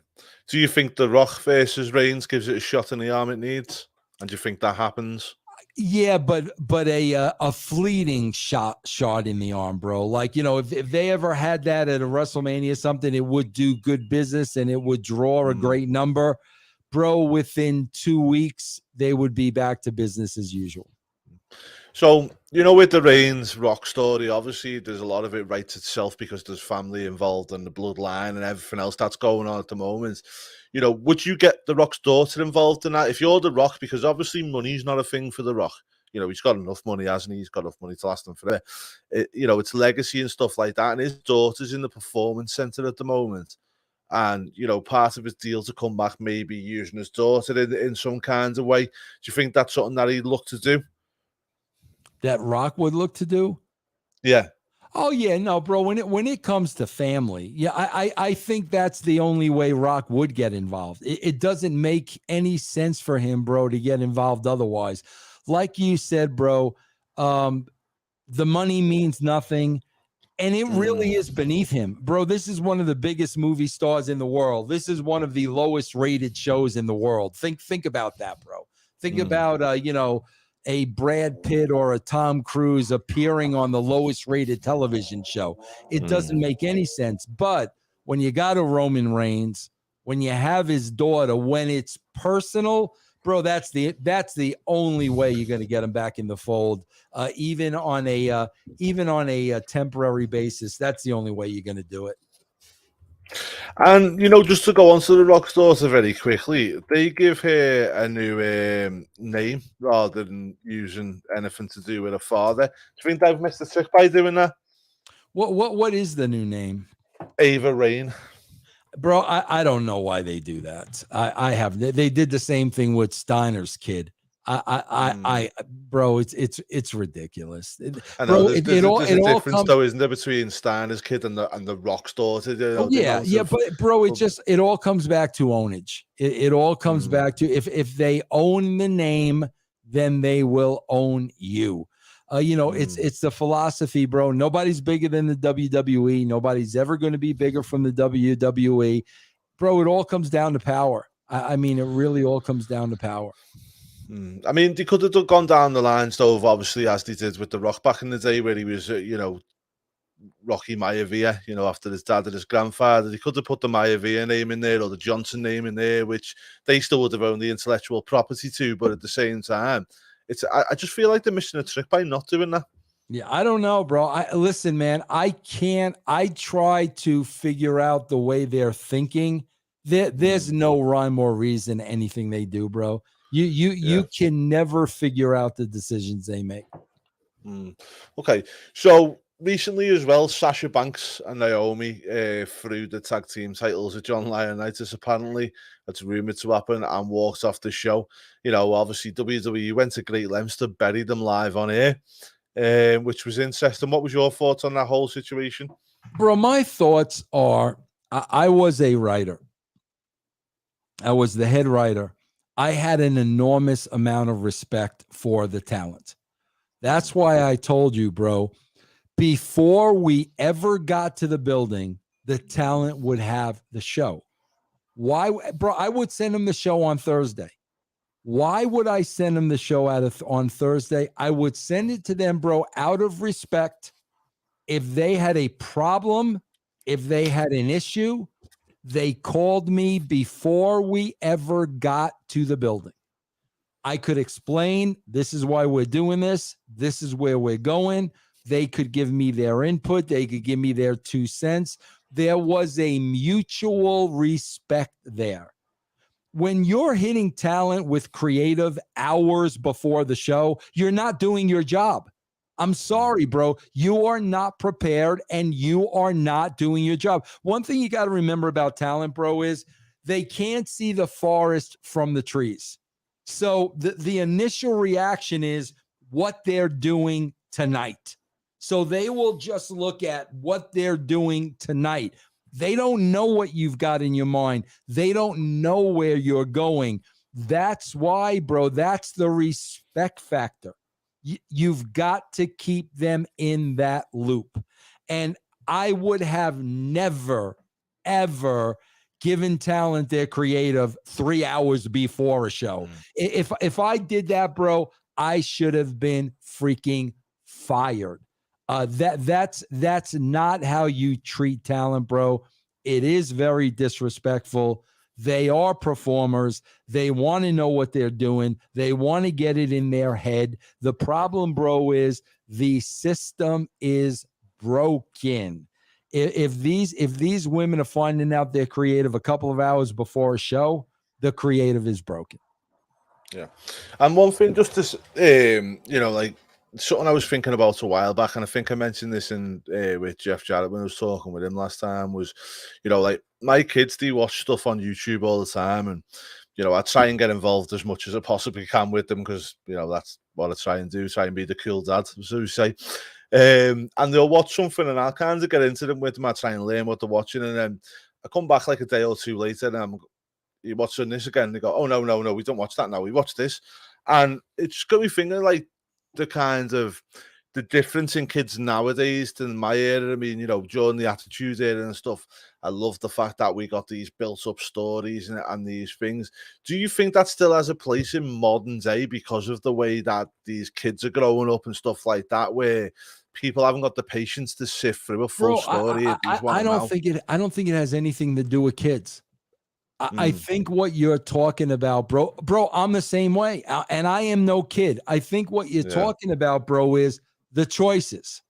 Do you think The Rock versus Reigns gives it a shot in the arm it needs? And do you think that happens? Yeah, but a fleeting shot in the arm, bro. Like, if they ever had that at a WrestleMania or something, it would do good business and it would draw a great number. Bro, within 2 weeks, they would be back to business as usual. So, with the Reigns Rock story, obviously there's a lot of it writes itself because there's family involved and the bloodline and everything else that's going on at the moment. Would you get the Rock's daughter involved in that? If you're the Rock, because obviously money's not a thing for the Rock. He's got enough money, hasn't he? He's got enough money to last him forever. It's legacy and stuff like that. And his daughter's in the performance center at the moment. And, part of his deal to come back, maybe using his daughter in some kind of way. Do you think that's something that he'd look to do? That Rock would look to do? Yeah. Oh yeah, no, bro. When it comes to family, yeah, I think that's the only way Rock would get involved. It doesn't make any sense for him, bro, to get involved otherwise. Like you said, bro, the money means nothing, and it really is beneath him, bro. This is one of the biggest movie stars in the world. This is one of the lowest rated shows in the world. Think about that, bro. Think about a Brad Pitt or a Tom Cruise appearing on the lowest rated television show. It doesn't make any sense. But when you got a Roman Reigns, when you have his daughter, when it's personal, bro, that's the only way you're going to get him back in the fold. Even on a temporary basis, that's the only way you're going to do it. And, just to go on to the Rock's daughter very quickly, they give her a new name rather than using anything to do with her father. Do you think they've missed a trick by doing that? What is the new name? Ava Raine. Bro, I don't know why they do that. I have they did the same thing with Steiner's kid. Bro, it's ridiculous. I know Bro, there's it a all difference comes. though, isn't there, between Steiner's kid and the Rock's daughter? You Oh know, the yeah, amount yeah, of but bro, it all comes back to ownage. It all comes back to if they own the name, then they will own you. It's the philosophy, bro. Nobody's bigger than the WWE. Nobody's ever going to be bigger from the WWE. Bro, it all comes down to power. I mean, it really all comes down to power. I mean, they could have gone down the lines, though, obviously, as they did with The Rock back in the day, where he was, Rocky Maivia, after his dad and his grandfather. They could have put the Maivia name in there or the Johnson name in there, which they still would have owned the intellectual property to, but at the same time, I just feel like they're missing a trick by not doing that. Yeah, I don't know, bro. Listen, man, I try to figure out the way they're thinking. There's no rhyme or reason anything they do, bro. You can never figure out the decisions they make. Okay, so recently as well, Sasha Banks and Naomi threw the tag team titles at John Laurinaitis. Apparently, that's rumored to happen, and walked off the show. Obviously WWE went to great lengths to bury them live on air, which was interesting. What was your thoughts on that whole situation? Bro, my thoughts are, I was a writer. I was the head writer. I had an enormous amount of respect for the talent. That's why I told you, bro, before we ever got to the building, the talent would have the show. Why, bro? I would send them the show on Thursday. Why would I send them the show on Thursday? I would send it to them, bro, out of respect. If they had a problem, if they had an issue, they called me before we ever got to the building. I could explain, this is why we're doing this. This is where we're going. They could give me their input. They could give me their 2 cents. There was a mutual respect there. When you're hitting talent with creative hours before the show, you're not doing your job. I'm sorry, bro. You are not prepared and you are not doing your job. One thing you got to remember about talent, bro, is they can't see the forest from the trees. So the initial reaction is what they're doing tonight. So they will just look at what they're doing tonight. They don't know what you've got in your mind. They don't know where you're going. That's why, bro, that's the respect factor. You've got to keep them in that loop. And I would have never, ever given talent their creative 3 hours before a show. If I did that, bro, I should have been freaking fired. That's not how you treat talent, bro. It is very disrespectful. They are performers. They want to know what they're doing. They want to get it in their head. The problem, bro, is the system is broken. If these women are finding out they're creative a couple of hours before a show, the creative is broken. Yeah. And one thing, just to, like something I was thinking about a while back, and I think I mentioned this in with Jeff Jarrett when I was talking with him last time, was, like my kids, they watch stuff on YouTube all the time, and, I try and get involved as much as I possibly can with them because, that's what I try and do, try and be the cool dad, so to say. And they'll watch something and I'll kind of get into them with them. I try and learn what they're watching, and then I come back like a day or two later and you're watching this again, and they go, oh, no, we don't watch that now, we watch this. And it's got me thinking, like, the difference in kids nowadays than my era. I mean, during the Attitude Era and stuff, I love the fact that we got these built-up stories and these things. Do you think that still has a place in modern day because of the way that these kids are growing up and stuff like that, where people haven't got the patience to sift through a full story? I don't think it has anything to do with kids. I think what you're talking about, bro, I'm the same way. And I am no kid. I think what you're talking about, bro, is the choices.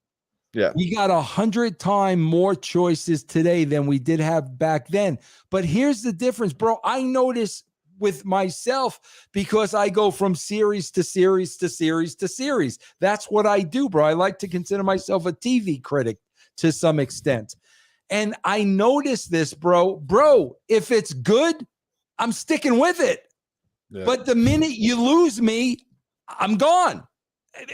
Yeah. We got 100 times more choices today than we did have back then. But here's the difference, bro. I notice with myself because I go from series to series to series to series. That's what I do, bro. I like to consider myself a TV critic to some extent. And I noticed this, bro, if it's good, I'm sticking with it. Yeah. But the minute you lose me, I'm gone.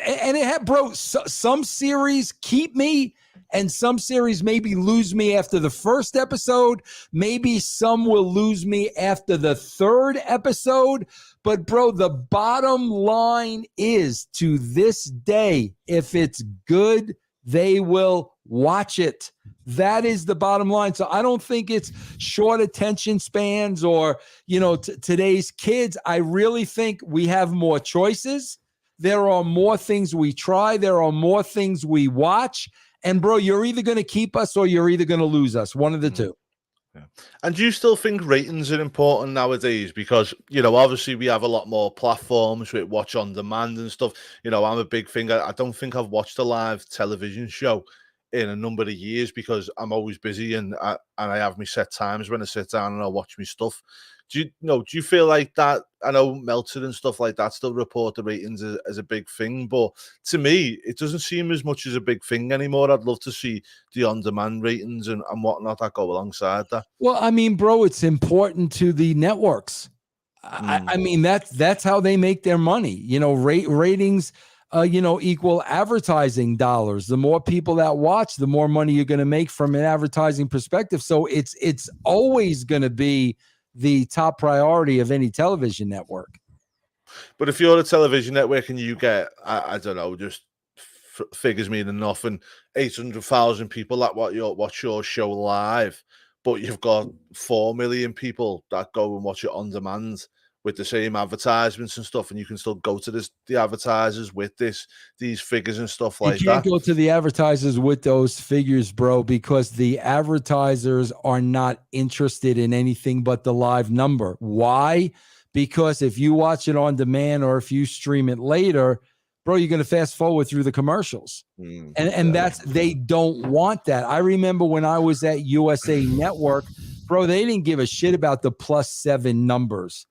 And it had, bro, some series keep me, and some series maybe lose me after the first episode. Maybe some will lose me after the third episode. But, bro, the bottom line is, to this day, if it's good, they will watch it. That is the bottom line. So I don't think it's short attention spans or, today's kids. I really think we have more choices. There are more things we try. There are more things we watch. And, bro, you're either going to keep us or you're either going to lose us. One of the two. Yeah. And do you still think ratings are important nowadays? Because, obviously we have a lot more platforms with watch on demand and stuff. I'm a big thing. I don't think I've watched a live television show in a number of years because I'm always busy and I have my set times when I sit down and I watch my stuff. Do you feel like that? I know Meltzer and stuff like that still report the ratings as a big thing, but to me, it doesn't seem as much as a big thing anymore. I'd love to see the on-demand ratings and whatnot that go alongside that. Well, I mean, bro, it's important to the networks. I mean, that's how they make their money. Ratings, equal advertising dollars. The more people that watch, the more money you're going to make from an advertising perspective. So it's always going to be the top priority of any television network. But if you're a television network and you get, I don't know, just figures meaning nothing, 800,000 people that watch your show live, but you've got 4 million people that go and watch it on demand with the same advertisements and stuff, and you can still go to the advertisers with these figures and stuff like that. You can't go to the advertisers with those figures, bro, because the advertisers are not interested in anything but the live number. Why? Because if you watch it on demand or if you stream it later, bro, you're going to fast forward through the commercials. And they don't want that. I remember when I was at USA Network, bro, they didn't give a shit about the +7 numbers.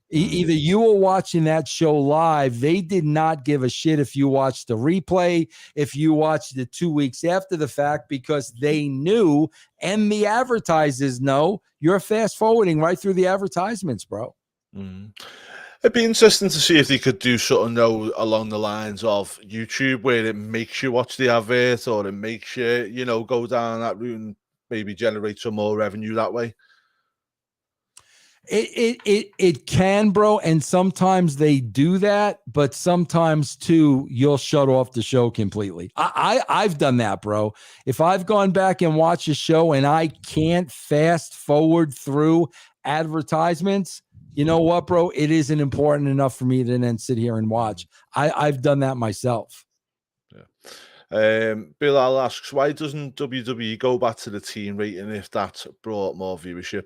Either you were watching that show live, they did not give a shit if you watched the replay, if you watched it 2 weeks after the fact, because they knew, and the advertisers know, you're fast forwarding right through the advertisements, bro. It'd be interesting to see if they could do something along the lines of YouTube, where it makes you watch the advert or it makes you, go down that route and maybe generate some more revenue that way. It can, bro, and sometimes they do that, but sometimes too you'll shut off the show completely. I've done that, bro. If I've gone back and watched a show and I can't fast forward through advertisements, you know what, bro? It isn't important enough for me to then sit here and watch. I've done that myself. Yeah. Bilal asks, why doesn't WWE go back to the teen rating if that brought more viewership?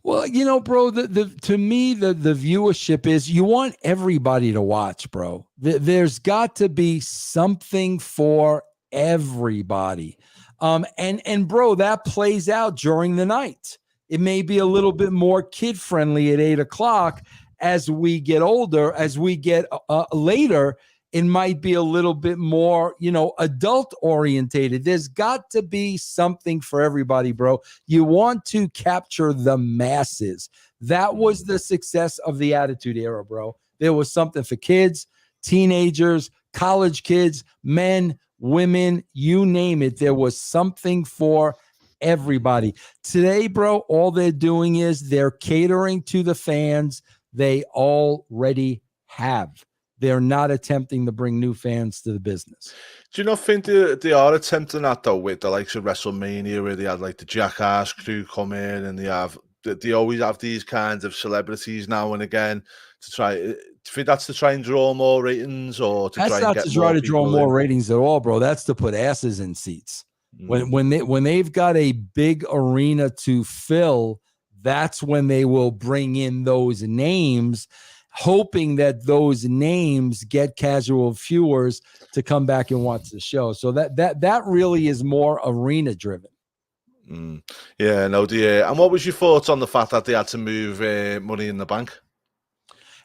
Well, bro, to me, the viewership is, you want everybody to watch, bro. There's got to be something for everybody. And bro, that plays out during the night. It may be a little bit more kid friendly at 8 o'clock. As we get older, as we get later, it might be a little bit more, adult orientated. There's got to be something for everybody, bro. You want to capture the masses. That was the success of the Attitude Era, bro. There was something for kids, teenagers, college kids, men, women, you name it. There was something for everybody. Today, bro, all they're doing is they're catering to the fans they already have. They're not attempting to bring new fans to the business. Do you not think they are attempting that, though, with the likes of WrestleMania, where they had like the Jackass crew come in, and they always have these kinds of celebrities now and again to try? Do you think that's to try and draw more ratings, or to that's try and not to try to draw more ratings at all, bro? That's to put asses in seats. When they've got a big arena to fill, that's when they will bring in those names, hoping that those names get casual viewers to come back and watch the show. So that really is more arena driven. Yeah, no, and what was your thoughts on the fact that they had to move Money in the Bank?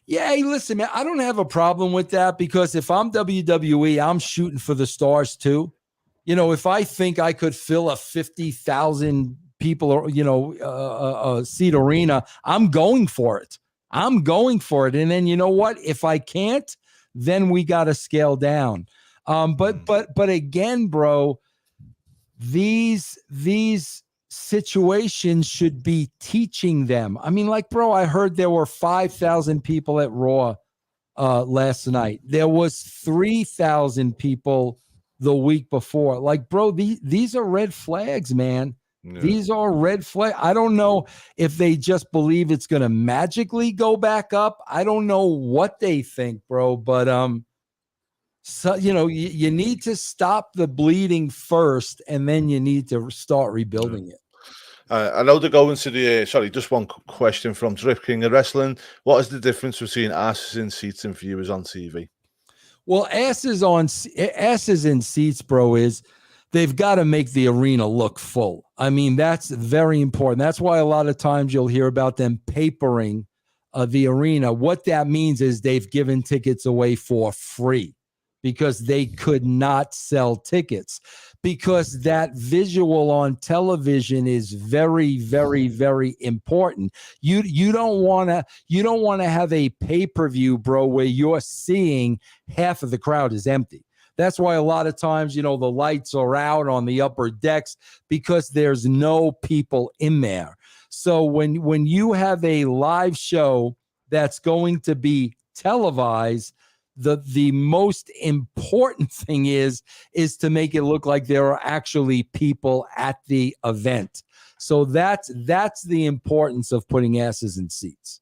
Yeah, hey, listen, man, I don't have a problem with that, because if I'm WWE, I'm shooting for the stars too. You know, if I think I could fill a 50,000 people or, you know, a seat arena, I'm going for it. I'm going for it. And then, you know what? If I can't, then we got to scale down. But again, bro, these situations should be teaching them. I mean, like, bro, I heard there were 5,000 people at Raw last night. There was 3,000 people the week before. Like, bro, these are red flags, man. Yeah. These are red flags. I don't know if they just believe it's going to magically go back up. I don't know what they think, bro, but so, you know, you need to stop the bleeding first, and then you need to start rebuilding it. I know they're going to the sorry, just one question from Drip King of Wrestling. What is the difference between asses in seats and viewers on TV? Well, asses in seats, bro, is they've got to make the arena look full. I mean, that's very important. That's why a lot of times you'll hear about them papering the arena. What that means is they've given tickets away for free because they could not sell tickets, because that visual on television is very, very, very important. You don't want to have a pay-per-view, bro, where you're seeing half of the crowd is empty. That's why a lot of times, you know, the lights are out on the upper decks because there's no people in there. So when you have a live show that's going to be televised, the most important thing is to make it look like there are actually people at the event. So that's the importance of putting asses in seats.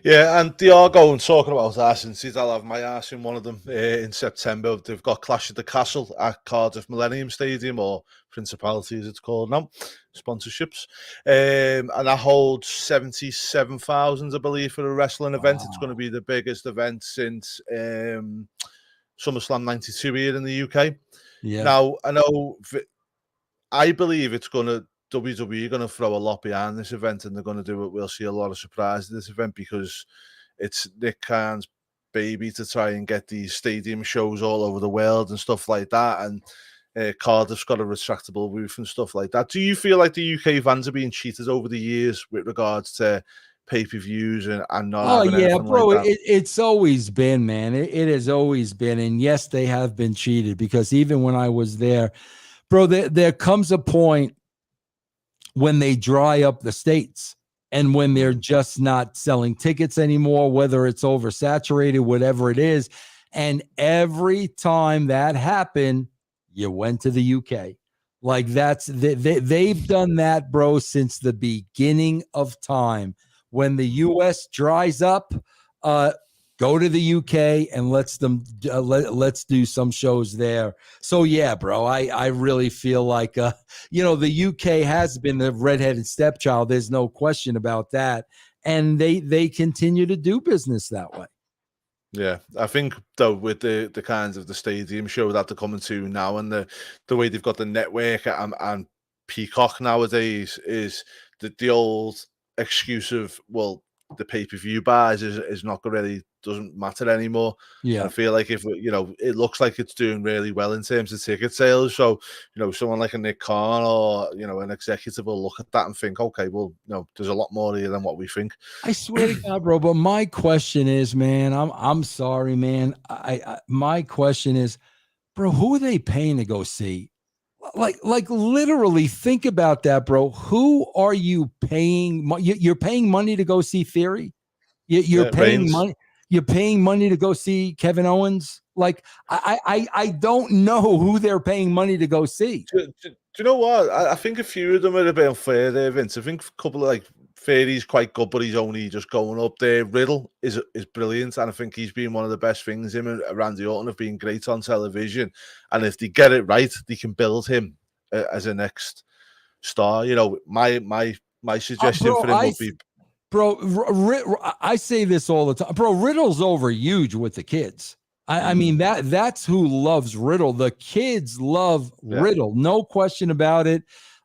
Yeah, and they are talking about ass in seats. I'll have my ass in one of them in September. They've got Clash of the Castle at Cardiff Millennium Stadium, or Principality as it's called now, sponsorships. And that holds 77,000, I believe, for a wrestling event. Wow. It's going to be the biggest event since SummerSlam 92 here in the UK. Yeah. Now, I believe it's going to, WWE going to throw a lot behind this event, and they're going to do it. We'll see a lot of surprises at this event because it's Nick Khan's baby to try and get these stadium shows all over the world and stuff like that. And Cardiff's got a retractable roof and stuff like that. Do you feel like the UK fans are being cheated over the years with regards to pay-per-views and not having anything bro, like that? It's always been, man. It has always been. And yes, they have been cheated, because even when I was there, bro, there comes a point when they dry up the states and when they're just not selling tickets anymore, whether it's oversaturated, whatever it is. And every time that happened, you went to the UK. Like they've done that, bro, since the beginning of time. When the US dries up, go to the UK and let's do some shows there. So yeah, bro, I really feel like you know, the UK has been the redheaded stepchild. There's no question about that, and they continue to do business that way. Yeah, I think though with the kinds of the stadium show that they're coming to now, and the way they've got the network and Peacock nowadays, is the old excuse of, well, the pay-per-view buys is not really, doesn't matter anymore. Yeah, and I feel like if, you know, it looks like it's doing really well in terms of ticket sales. So, you know, someone like a Nick Khan or, you know, an executive will look at that and think, okay, well, you know, there's a lot more here than what we think. I swear to God, bro. But my question is, man, I'm sorry, man. My question is, bro, who are they paying to go see? Like literally think about that, bro. Who are you paying? You're paying money to go see Theory. You're paying money. You're paying money to go see Kevin Owens. Like I don't know who they're paying money to go see. Do you know what? I think a few of them are a bit unfair there, Vince. I think a couple of, like, Theory's quite good, but he's only just going up there. Riddle is brilliant, and I think he's been one of the best things. Him and Randy Orton have been great on television, and if they get it right, they can build him as a next star. You know, my suggestion for him would be, bro, I say this all the time, bro. Riddle's over huge with the kids. I mean, that's who loves Riddle. The kids love Riddle, no question about it.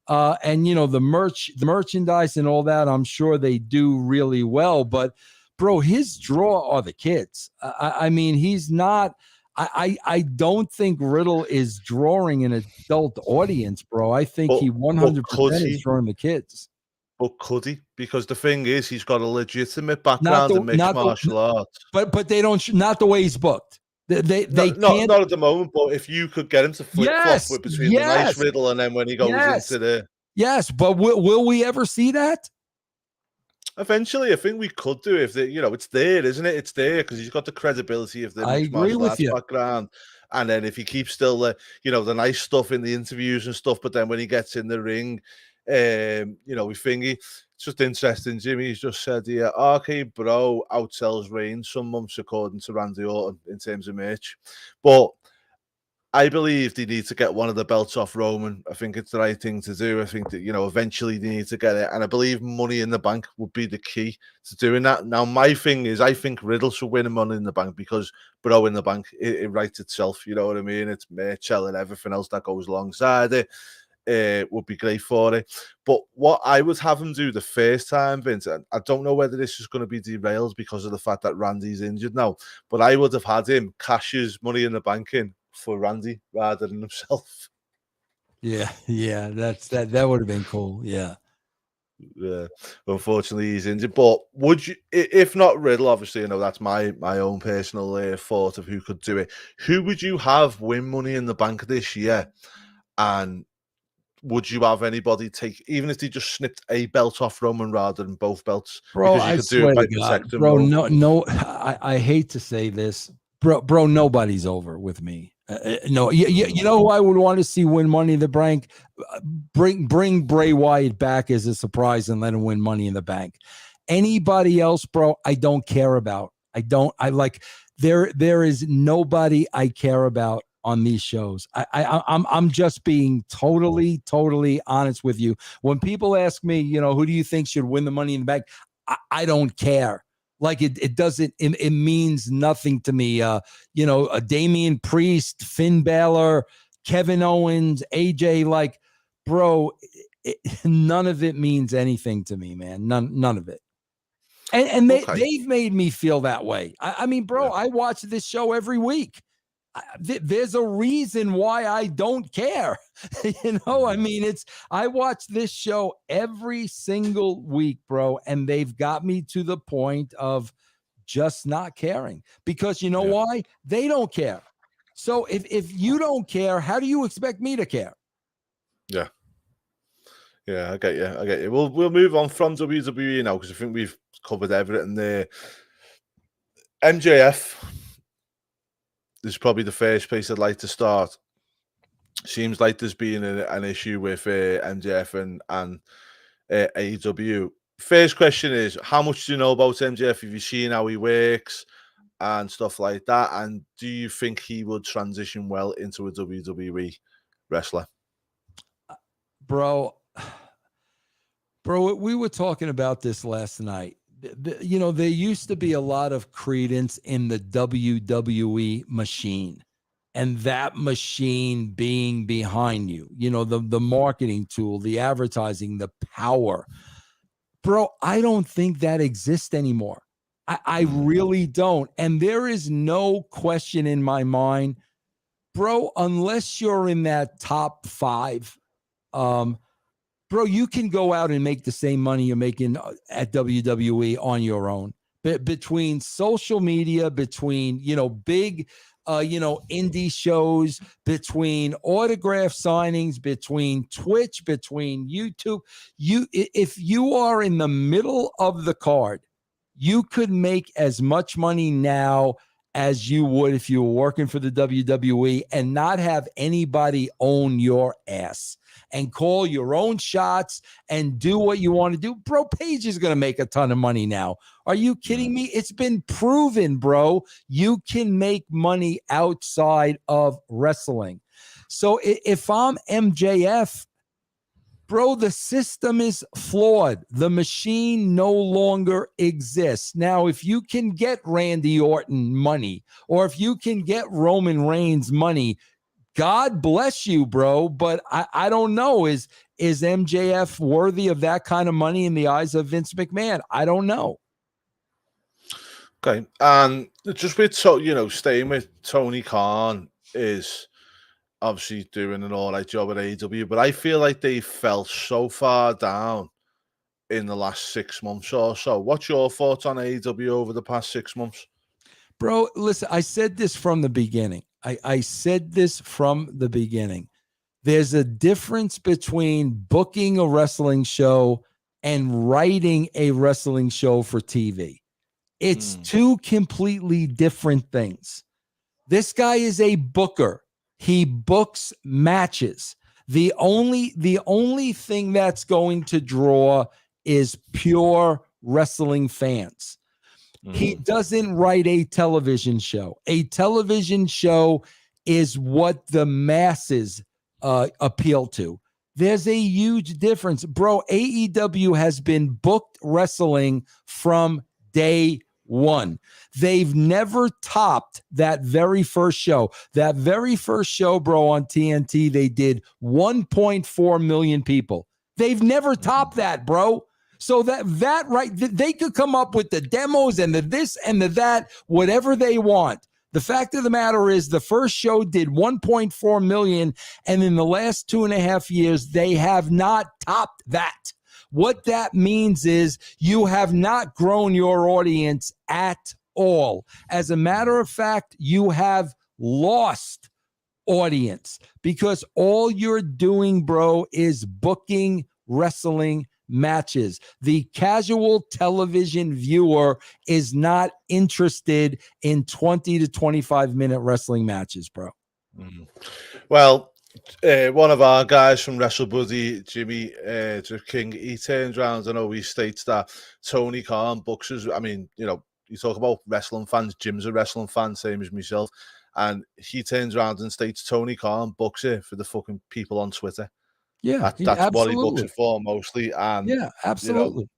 And you know, the merchandise and all that, I'm sure they do really well. But bro, his draw are the kids. I mean, he's not. I don't think Riddle is drawing an adult audience, bro. I think he 100% is drawing the kids. But could he? Because the thing is, he's got a legitimate background in mixed martial arts. But they don't, not the way he's booked. They can't. Not at the moment, but if you could get him to flip-flop between the nice Riddle and then when he goes into the... Yes, but will we ever see that? Eventually, I think we could do if the, it's there, isn't it? It's there because he's got the credibility of the mixed martial arts background. And then if he keeps still the nice stuff in the interviews and stuff, but then when he gets in the ring, we thingy. It's just interesting. Jimmy's just said here, okay, bro, outsells Reigns some months according to Randy Orton in terms of merch. But I believe they need to get one of the belts off Roman. I think it's the right thing to do. I think that, eventually they need to get it. And I believe Money in the Bank would be the key to doing that. Now, my thing is, I think Riddle should win Money in the Bank because Bro in the Bank, it writes itself. You know what I mean? It's merch and everything else that goes alongside it. Would be great for it. But what I would have him do the first time, Vince, and I don't know whether this is going to be derailed because of the fact that Randy's injured now, but I would have had him cash his Money in the Bank in for Randy rather than himself. Yeah, that would have been cool. Yeah. Unfortunately he's injured. But would you, if not Riddle, obviously, that's my own personal thought of who could do it. Who would you have win Money in the Bank this year? And would you have anybody take, even if they just snipped a belt off Roman rather than both belts? Bro, I swear to God, bro, no, I hate to say this, bro, nobody's over with me. No, you know who I would want to see win Money in the Bank? Bring Bray Wyatt back as a surprise and let him win Money in the Bank. Anybody else, bro, I don't care about. There is nobody I care about on these shows. I'm just being totally honest with you. When people ask me, who do you think should win the Money in the Bank? I don't care. Like it doesn't, it means nothing to me. A Damian Priest, Finn Balor, Kevin Owens, AJ, like, bro, none of it means anything to me, man. None of it. And they've made me feel that way. I mean, bro, I watch this show every week. There's a reason why I don't care. I mean, I watch this show every single week, bro, and they've got me to the point of just not caring because why? They don't care. So if you don't care, how do you expect me to care? Yeah, I get you. We'll move on from WWE now because I think we've covered everything there. MJF. This is probably the first place I'd like to start. Seems like there's been an issue with MJF and AEW. First question is, how much do you know about MJF? Have you seen how he works and stuff like that? And do you think he would transition well into a WWE wrestler? Bro, we were talking about this last night. There used to be a lot of credence in the WWE machine and that machine being behind you, the marketing tool, the advertising, the power. Bro, I don't think that exists anymore. I really don't. And there is no question in my mind, bro, unless you're in that top 5, bro, you can go out and make the same money you're making at WWE on your own. Between social media, between, big, indie shows, between autograph signings, between Twitch, between YouTube, if you are in the middle of the card, you could make as much money now as you would if you were working for the WWE and not have anybody own your ass and call your own shots and do what you want to do. Bro, Paige is going to make a ton of money now. Are you kidding me? It's been proven, bro. You can make money outside of wrestling. So if I'm MJF, bro, the system is flawed. The machine no longer exists. Now, if you can get Randy Orton money, or if you can get Roman Reigns money, God bless you, bro. But I don't know. Is MJF worthy of that kind of money in the eyes of Vince McMahon? I don't know. Okay, and just with staying with Tony Khan is obviously doing an all right job at AEW, but I feel like they fell so far down in the last 6 months or so. What's your thoughts on AEW over the past 6 months? Bro, listen, I said this from the beginning. I said this from the beginning. There's a difference between booking a wrestling show and writing a wrestling show for TV. It's two completely different things. This guy is a booker. He books matches. The only thing that's going to draw is pure wrestling fans. He doesn't write a television show. A television show is what the masses appeal to. There's a huge difference. Bro, AEW has been booked wrestling from day one. They've never topped that very first show. That very first show, bro, on TNT, they did 1.4 million people. They've never topped that, bro. So that right, they could come up with the demos and the this and the that, whatever they want. The fact of the matter is the first show did 1.4 million, and in the last 2.5 years, they have not topped that. What that means is you have not grown your audience at all. As a matter of fact, you have lost audience because all you're doing, bro, is booking wrestling matches. The casual television viewer is not interested in 20 to 25 minute wrestling matches, bro. Well, one of our guys from WrestleBuddy, Jimmy King, he turns around and always states that Tony Khan books us. I mean, you talk about wrestling fans. Jim's a wrestling fan, same as myself. And he turns around and states Tony Khan books it for the fucking people on Twitter. Yeah, that's what he books it for mostly. And yeah, absolutely.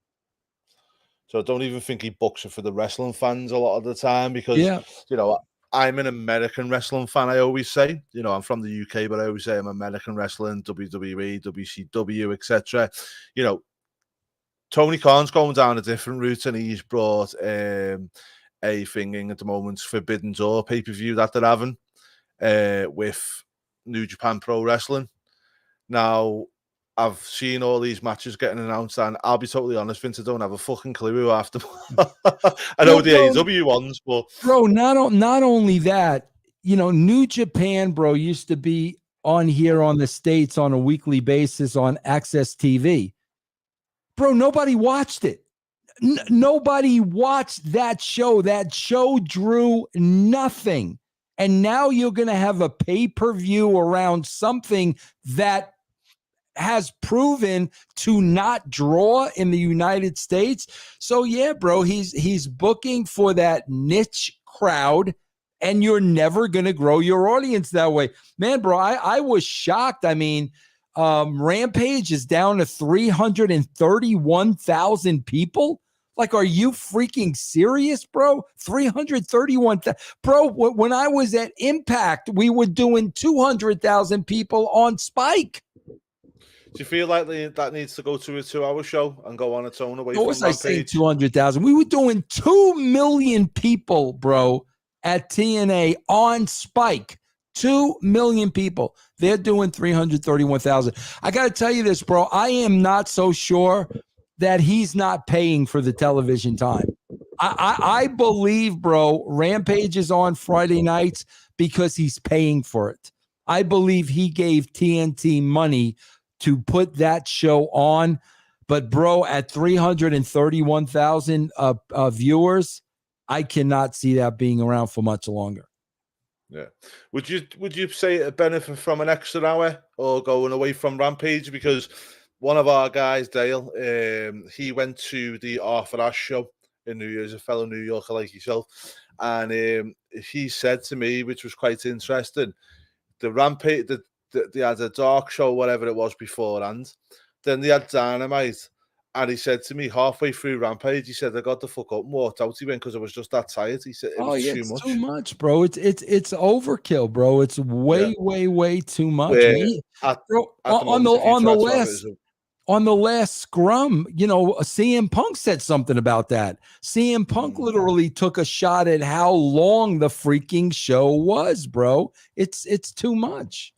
So I don't even think he books it for the wrestling fans a lot of the time because, I'm an American wrestling fan, I always say. I'm from the UK, but I always say I'm American wrestling, WWE, WCW, etc. Tony Khan's going down a different route, and he's brought a thing in at the moment, Forbidden Door pay-per-view that they're having with New Japan Pro Wrestling. Now, I've seen all these matches getting announced, and I'll be totally honest, Vince, I don't have a fucking clue who I have to. I know the AEW ones, but bro, not only that, New Japan, bro, used to be on here on the States on a weekly basis on Access TV. Bro, nobody watched it. Nobody watched that show. That show drew nothing. And now you're going to have a pay-per-view around something that has proven to not draw in the United States. So yeah, bro, he's booking for that niche crowd, and you're never going to grow your audience that way. Man, bro, I was shocked. I mean, Rampage is down to 331,000 people. Like, are you freaking serious, bro? 331,000. Bro, when I was at Impact, we were doing 200,000 people on Spike. Do you feel like that needs to go to a 2-hour show and go on its own away from Rampage? I say 200,000. We were doing 2 million people, bro, at TNA on Spike. 2 million people. They're doing 331,000. I got to tell you this, bro. I am not so sure that he's not paying for the television time. I believe, bro, Rampage is on Friday nights because he's paying for it. I believe he gave TNT money to put that show on. But, bro, at 331,000 viewers, I cannot see that being around for much longer. Yeah. Would you say it benefit from an extra hour or going away from Rampage? Because one of our guys, Dale, he went to the Arthur Ashe show in New Year's, a fellow New Yorker like yourself, and he said to me, which was quite interesting, the Rampage, they had a dark show, whatever it was beforehand, then they had Dynamite, and he said to me halfway through Rampage, he said, I got the fuck up and walked out. He went because I was just that tired. He said, it was too much. Too much, bro. It's overkill, bro. It's way too much. At the on the last scrum, CM Punk said something about that. CM Punk literally took a shot at how long the freaking show was, bro. It's too much.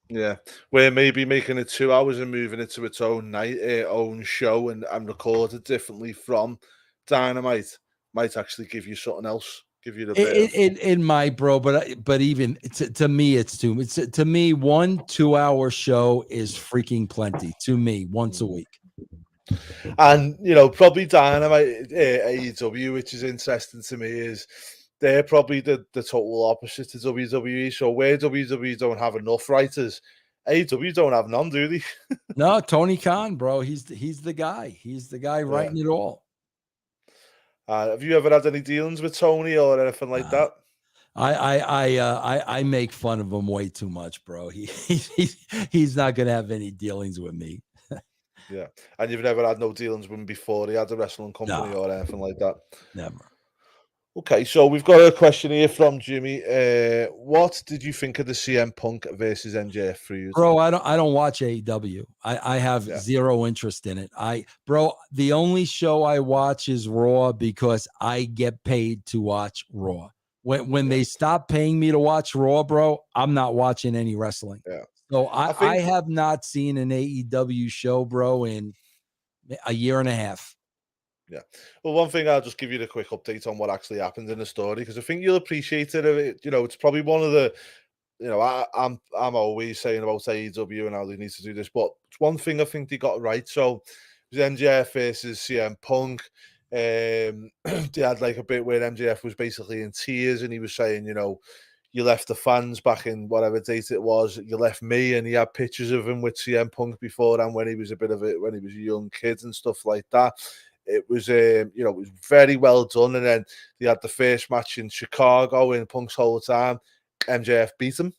Yeah, we're maybe making it 2 hours and moving it to its own night, own show, and recorded differently from Dynamite might actually give you something else. Give you the bit. It might, bro, but even to me, it's too. To me, 1 2 hour show is freaking plenty. To me, once a week. And probably Dynamite, AEW, which is interesting to me, is they're probably the total opposite to WWE. So where WWE don't have enough writers, AEW don't have none, do they? No, Tony Khan, bro. He's the guy. He's the guy writing it all. Have you ever had any dealings with Tony or anything like that? I make fun of him way too much, bro. He's not gonna have any dealings with me. Yeah, and you've never had no dealings with him before he had a wrestling company or anything like that? Never. Okay, so we've got a question here from Jimmy. What did you think of the CM Punk versus MJF feud? Bro, I don't watch AEW. I have zero interest in it. Bro, the only show I watch is Raw because I get paid to watch Raw. When they stop paying me to watch Raw, bro, I'm not watching any wrestling. Yeah. So I have not seen an AEW show, bro, in a year and a half. Yeah. Well, one thing, I'll just give you the quick update on what actually happened in the story, because I think you'll appreciate it. It's probably one of the, I'm always saying about AEW and how they need to do this, but it's one thing I think they got right. So it was MJF versus CM Punk. They had like a bit where MJF was basically in tears and he was saying, you left the fans back in whatever date it was. You left me, and he had pictures of him with CM Punk before, and when he was when he was a young kid and stuff like that. It was, it was very well done. And then they had the first match in Chicago in Punk's whole time. MJF beat him,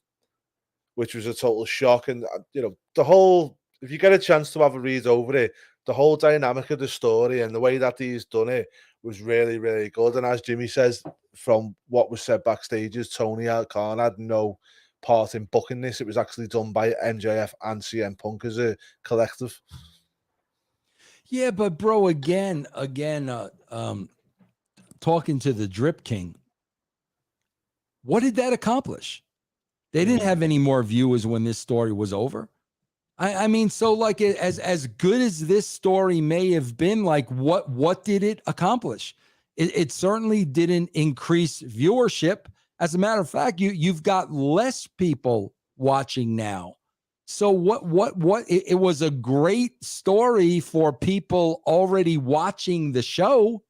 which was a total shock. And the whole, if you get a chance to have a read over it, the whole dynamic of the story and the way that he's done it was really, really good. And as Jimmy says, from what was said backstage, is Tony Khan had no part in booking this. It was actually done by MJF and CM Punk as a collective. Yeah, but bro, again, talking to the Drip King, what did that accomplish? They didn't have any more viewers when this story was over. I mean, so like as good as this story may have been, like what did it accomplish? It certainly didn't increase viewership. As a matter of fact, you've got less people watching now. So what it was a great story for people already watching the show,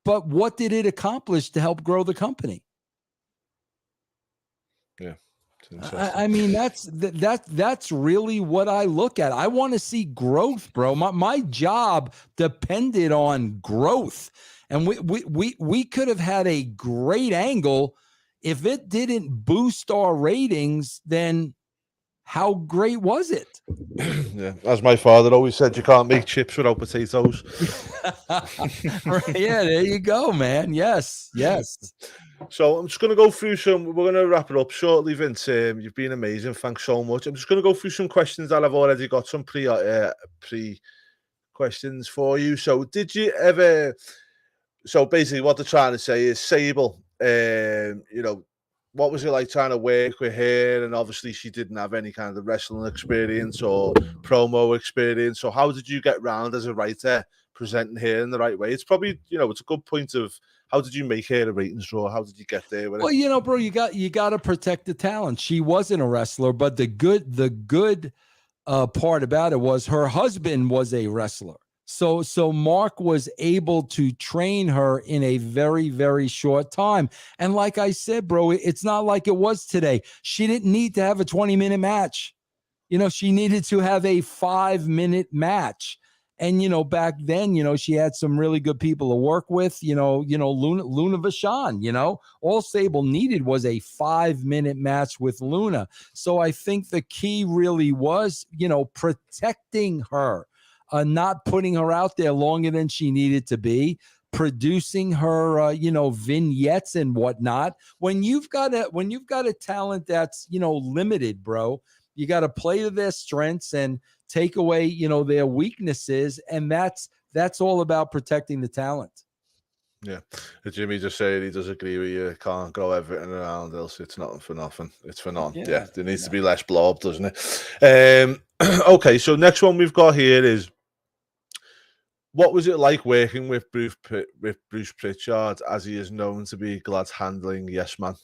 but what did it accomplish to help grow the company? Yeah. I mean, that's really what I look at. I want to see growth, bro. My job depended on growth, and we could have had a great angle. If it didn't boost our ratings, then how great was it? Yeah, as my father always said, you can't make chips without potatoes. Yeah, there you go, man. Yes. So I'm just going to go through we're going to wrap it up shortly, Vince. You've been amazing. Thanks so much. I'm just going to go through some questions that I've already got some pre questions for you. So did you ever, so basically what they're trying to say is Sable, what was it like trying to work with her? And obviously she didn't have any kind of wrestling experience or promo experience. So how did you get round as a writer presenting her in the right way? It's probably, it's a good point of, how did you make her a ratings draw? How did you get there with it? Well, bro, you got to protect the talent. She wasn't a wrestler, but the good part about it was her husband was a wrestler. So Mark was able to train her in a very, very short time. And like I said, bro, it's not like it was today. She didn't need to have a 20-minute match. She needed to have a 5-minute match. And, back then, she had some really good people to work with, Luna Vachon, all Sable needed was a 5-minute match with Luna. So I think the key really was, protecting her, not putting her out there longer than she needed to be, producing her, vignettes and whatnot. When you've got a talent that's, limited, bro, You got to play to their strengths and take away, you know, their weaknesses. And that's all about protecting the talent. Yeah. Jimmy just said he does agree with you. Can't grow everything around, else it's nothing for nothing. It's for nothing. Yeah. There needs to be less blob, doesn't it? Okay, so next one we've got here is, what was it like working with Bruce Pritchard, as he is known to be glad handling yes man?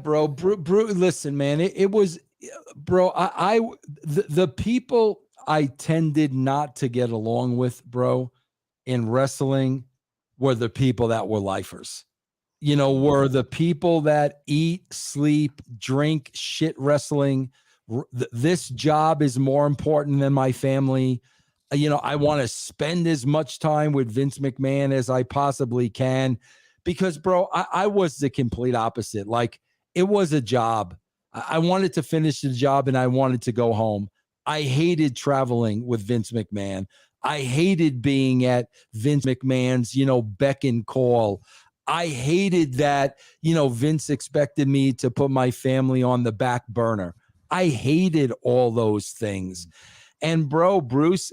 Bro, listen, man, it was, bro, the people I tended not to get along with, bro, in wrestling were the people that were lifers. You know, were the people that eat, sleep, drink, shit wrestling. This job is more important than my family. You know, I want to spend as much time with Vince McMahon as I possibly can, because, bro, I was the complete opposite. Like, it was a job. I wanted to finish the job and I wanted to go home. I hated traveling with Vince McMahon. I hated being at Vince McMahon's, you know, beck and call. I hated that, you know, Vince expected me to put my family on the back burner. I hated all those things. And bro, Bruce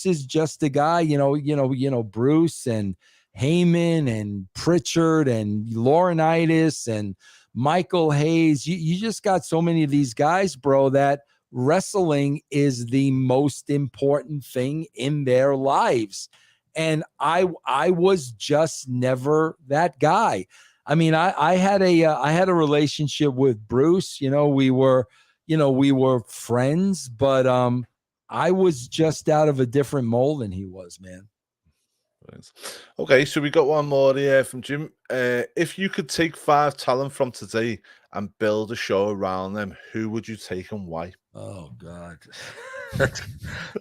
is just a guy, you know, Bruce and Heyman and Pritchard and Laurinaitis and Michael Hayes. You just got so many of these guys, bro, that wrestling is the most important thing in their lives. And I was just never that guy. I mean, I had a relationship with Bruce, you know, we were friends, but I was just out of a different mold than he was, man. Okay, so we got one more here from Jim. If you could take 5 talent from today and build a show around them, who would you take and why? Oh God,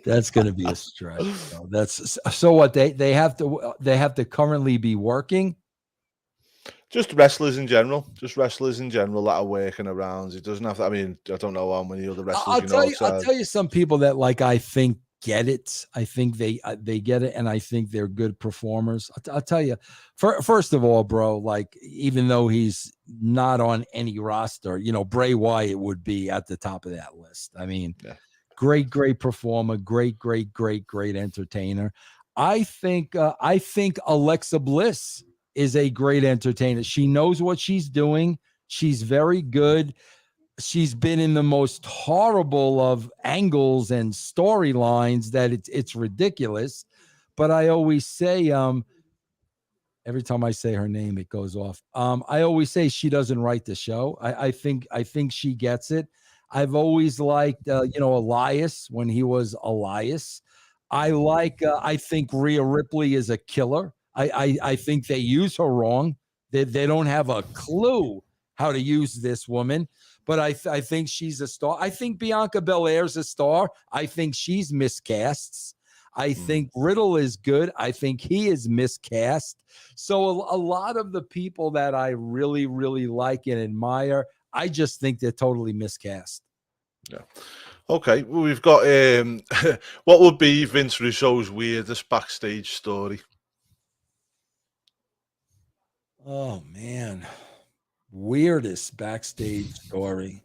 that's going to be a stretch. That's so. What they have to currently be working. Just wrestlers in general. Just wrestlers in general that are working around. It doesn't have to. I mean, I don't know how many other wrestlers. I'll tell you some people that, like, I think get it. I think they get it, and I think they're good performers. I'll tell you. First of all, bro, like, even though he's not on any roster, you know, Bray Wyatt would be at the top of that list. I mean, great performer, great entertainer. I think Alexa Bliss is a great entertainer. She knows what she's doing. She's very good. She's been in the most horrible of angles and storylines that it's ridiculous. But I always say, every time I say her name, it goes off. I always say she doesn't write the show. I think she gets it. I've always liked, you know, Elias when he was Elias. I think Rhea Ripley is a killer. I think they use her wrong. They don't have a clue how to use this woman. But I think she's a star. I think Bianca Belair's a star. I think she's miscast. I think Riddle is good. I think he is miscast. So a lot of the people that I really, really like and admire, I just think they're totally miscast. Yeah. Okay. Well, we've got what would be Vince Russo's weirdest backstage story? Oh man. Weirdest backstage story.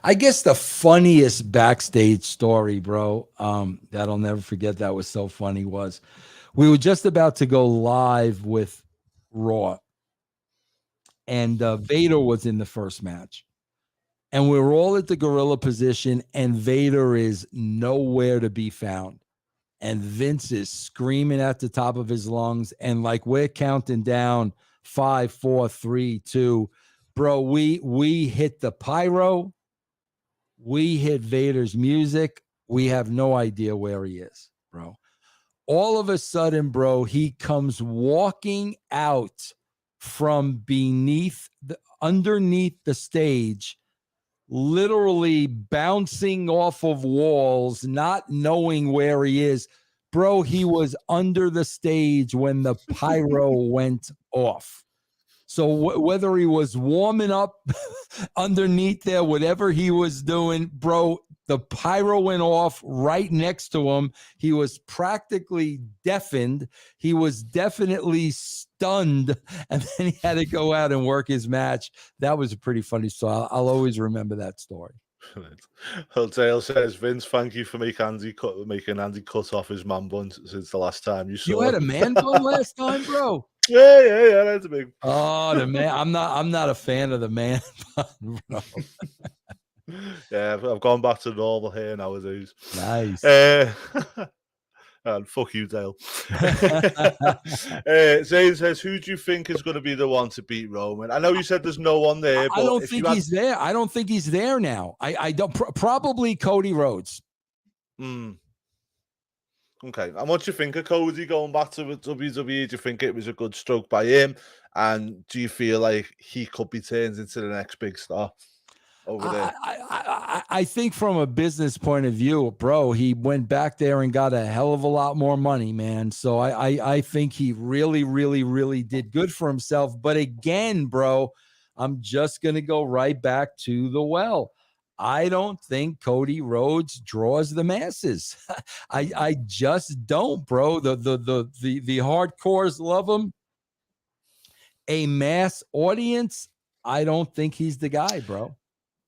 I guess the funniest backstage story, bro, that I'll never forget, that was so funny, was we were just about to go live with Raw, and Vader was in the first match, and we were all at the gorilla position, and Vader is nowhere to be found, and Vince is screaming at the top of his lungs, and like, we're counting down 5, 4, 3, 2. Bro, we hit the pyro. We hit Vader's music. We have no idea where he is, bro. All of a sudden, bro, he comes walking out from underneath the stage, literally bouncing off of walls, not knowing where he is. Bro, he was under the stage when the pyro went off. So whether he was warming up underneath there, whatever he was doing, bro, The pyro went off right next to him. He was practically deafened. He was definitely stunned. And then he had to go out and work his match. That was a pretty funny story. I'll always remember that story. Well, Dale says, Vince, thank you for making Andy cut off his man bun since the last time you saw You had a him. man bun last time, bro? Yeah. That's a big. Oh, the man. I'm not a fan of the man bun, bro. Yeah, I've gone back to normal hair nowadays. Nice. And fuck you, Dale. Zane says, who do you think is going to be the one to beat Roman? I know you said there's no one there, but I don't think he's there. I don't think he's there now. I don't. Probably Cody Rhodes. Okay, and what do you think of Cody going back to WWE? Do you think it was a good stroke by him? And do you feel like he could be turned into the next big star over there? I think from a business point of view, bro, he went back there and got a hell of a lot more money, man. So I think he really did good for himself. But again, bro, I'm just going to go right back to the well. I don't think Cody Rhodes draws the masses. I just don't, bro. The hardcores love him. A mass audience, I don't think he's the guy, bro.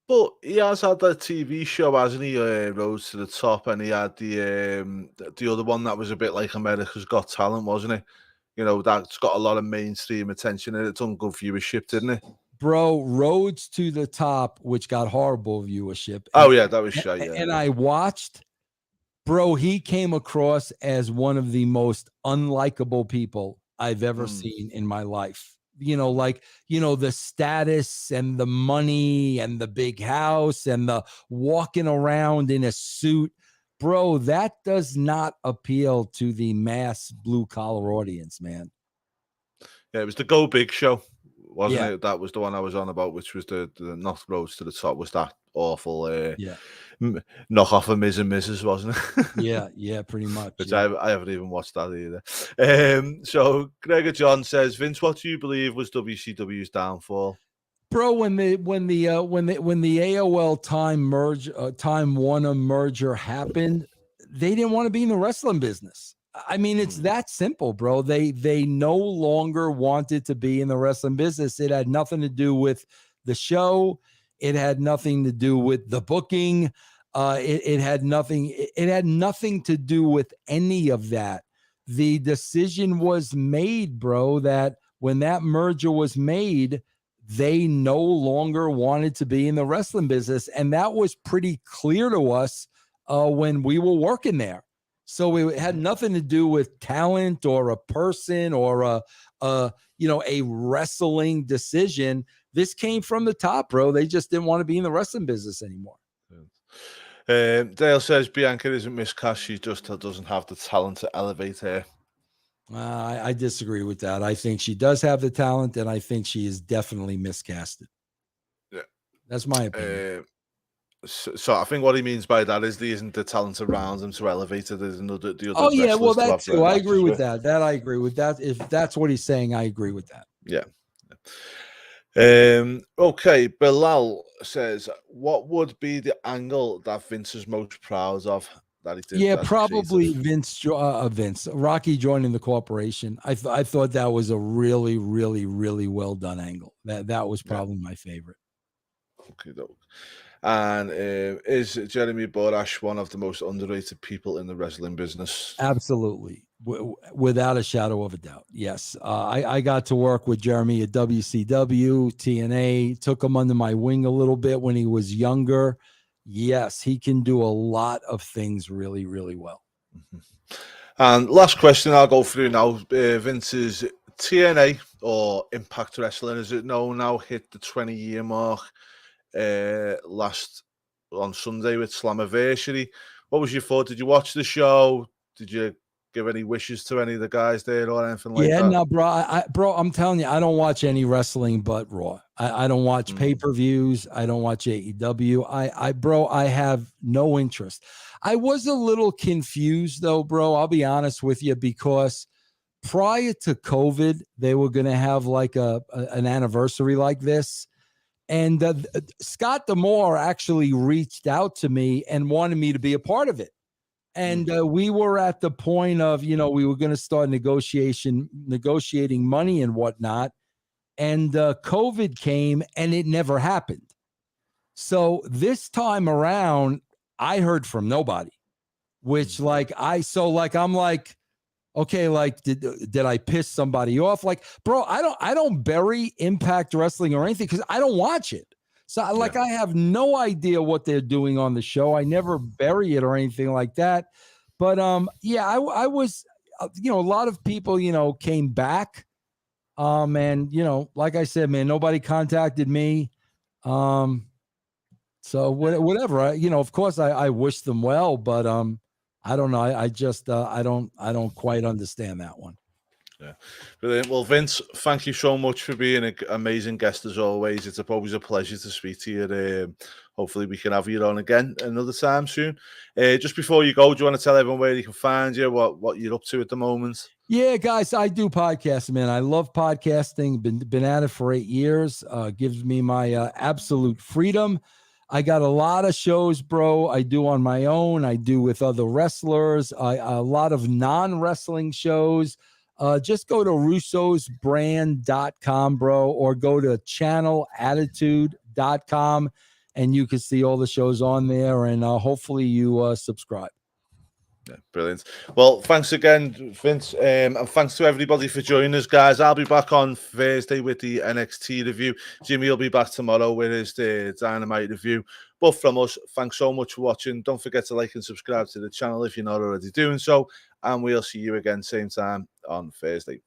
But he has had that TV show, hasn't he? Rose to the Top, and he had the other one that was a bit like America's Got Talent, wasn't it? You know, that's got a lot of mainstream attention and it's done good viewership, didn't it? Bro, Roads to the Top, which got horrible viewership. Oh, yeah, that was shit, yeah. And I watched, bro, he came across as one of the most unlikable people I've ever seen in my life. The status and the money and the big house and the walking around in a suit. Bro, that does not appeal to the mass blue collar audience, man. Yeah, it was the Go Big show, wasn't it? That was the one I was on about, which was the not Roads to the Top, was that awful knockoff of Miz and Mrs., wasn't it? yeah, pretty much. Which I haven't even watched that either. So Gregor John says, Vince, what do you believe was WCW's downfall? Bro, when the AOL Time Warner merger happened, they didn't want to be in the wrestling business. I mean, it's that simple, bro. They no longer wanted to be in the wrestling business. It had nothing to do with the show. It had nothing to do with the booking. It had nothing to do with any of that. The decision was made, bro, that when that merger was made, they no longer wanted to be in the wrestling business. And that was pretty clear to us when we were working there. So it had nothing to do with talent or a person or a wrestling decision. This came from the top, bro. They just didn't want to be in the wrestling business anymore. Dale says Bianca isn't miscast. She just doesn't have the talent to elevate her. I disagree with that. I think she does have the talent, and I think she is definitely miscasted. Yeah. That's my opinion. So I think what he means by that is there isn't the talent around him to elevate it. There's another. Oh yeah, well that too. I agree with that. I agree with that. If that's what he's saying, I agree with that. Yeah. Okay, Bilal says, what would be the angle that Vince is most proud of that he did? Yeah, probably Vince Rocky joining the corporation. I thought that was a really well done angle. That was probably my favorite. Okay, and is Jeremy Borash one of the most underrated people in the wrestling business? Absolutely. Without a shadow of a doubt. Yes. I got to work with Jeremy at WCW TNA, took him under my wing a little bit when he was younger. Yes, he can do a lot of things really well. And last question I'll go through now. Vince's TNA, or Impact Wrestling as it known now, hit the 20-year mark last on Sunday with Slammiversary. What was your thought? Did you watch the show? Did you give any wishes to any of the guys there or anything like that? Yeah, no, bro. I'm telling you, I don't watch any wrestling but Raw. I don't watch pay-per-views. I don't watch AEW. I have no interest. I was a little confused though, bro. I'll be honest with you, because prior to COVID, they were going to have like an anniversary like this. And Scott D'Amore actually reached out to me and wanted me to be a part of it. And we were at the point of, we were going to start negotiating money and whatnot. And COVID came and it never happened. So this time around, I heard from nobody, which I'm like, okay, like did I piss somebody off? Like, bro, I don't bury Impact Wrestling or anything because I don't watch it. So I have no idea what they're doing on the show. I never bury it or anything like that. But I was, a lot of people, came back. And like I said, man, nobody contacted me. So whatever, of course I wish them well, but I don't know. I just I don't quite understand that one. Yeah, brilliant. Well, Vince, thank you so much for being an amazing guest as always. It's always a pleasure to speak to you. Hopefully we can have you on again another time soon. Just before you go, do you want to tell everyone where you can find you, what you're up to at the moment? Yeah, guys, I do podcasting, man. I love podcasting. Been at it for 8 years. Gives me my absolute freedom. I got a lot of shows, bro. I do on my own. I do with other wrestlers. A lot of non-wrestling shows. Just go to russosbrand.com, bro, or go to channelattitude.com, and you can see all the shows on there, and hopefully you subscribe. Yeah, brilliant. Well, thanks again, Vince, and thanks to everybody for joining us, guys. I'll be back on Thursday with the NXT review. Jimmy will be back tomorrow with his Dynamite review. But from us, thanks so much for watching. Don't forget to like and subscribe to the channel if you're not already doing so, and we'll see you again same time on Thursday.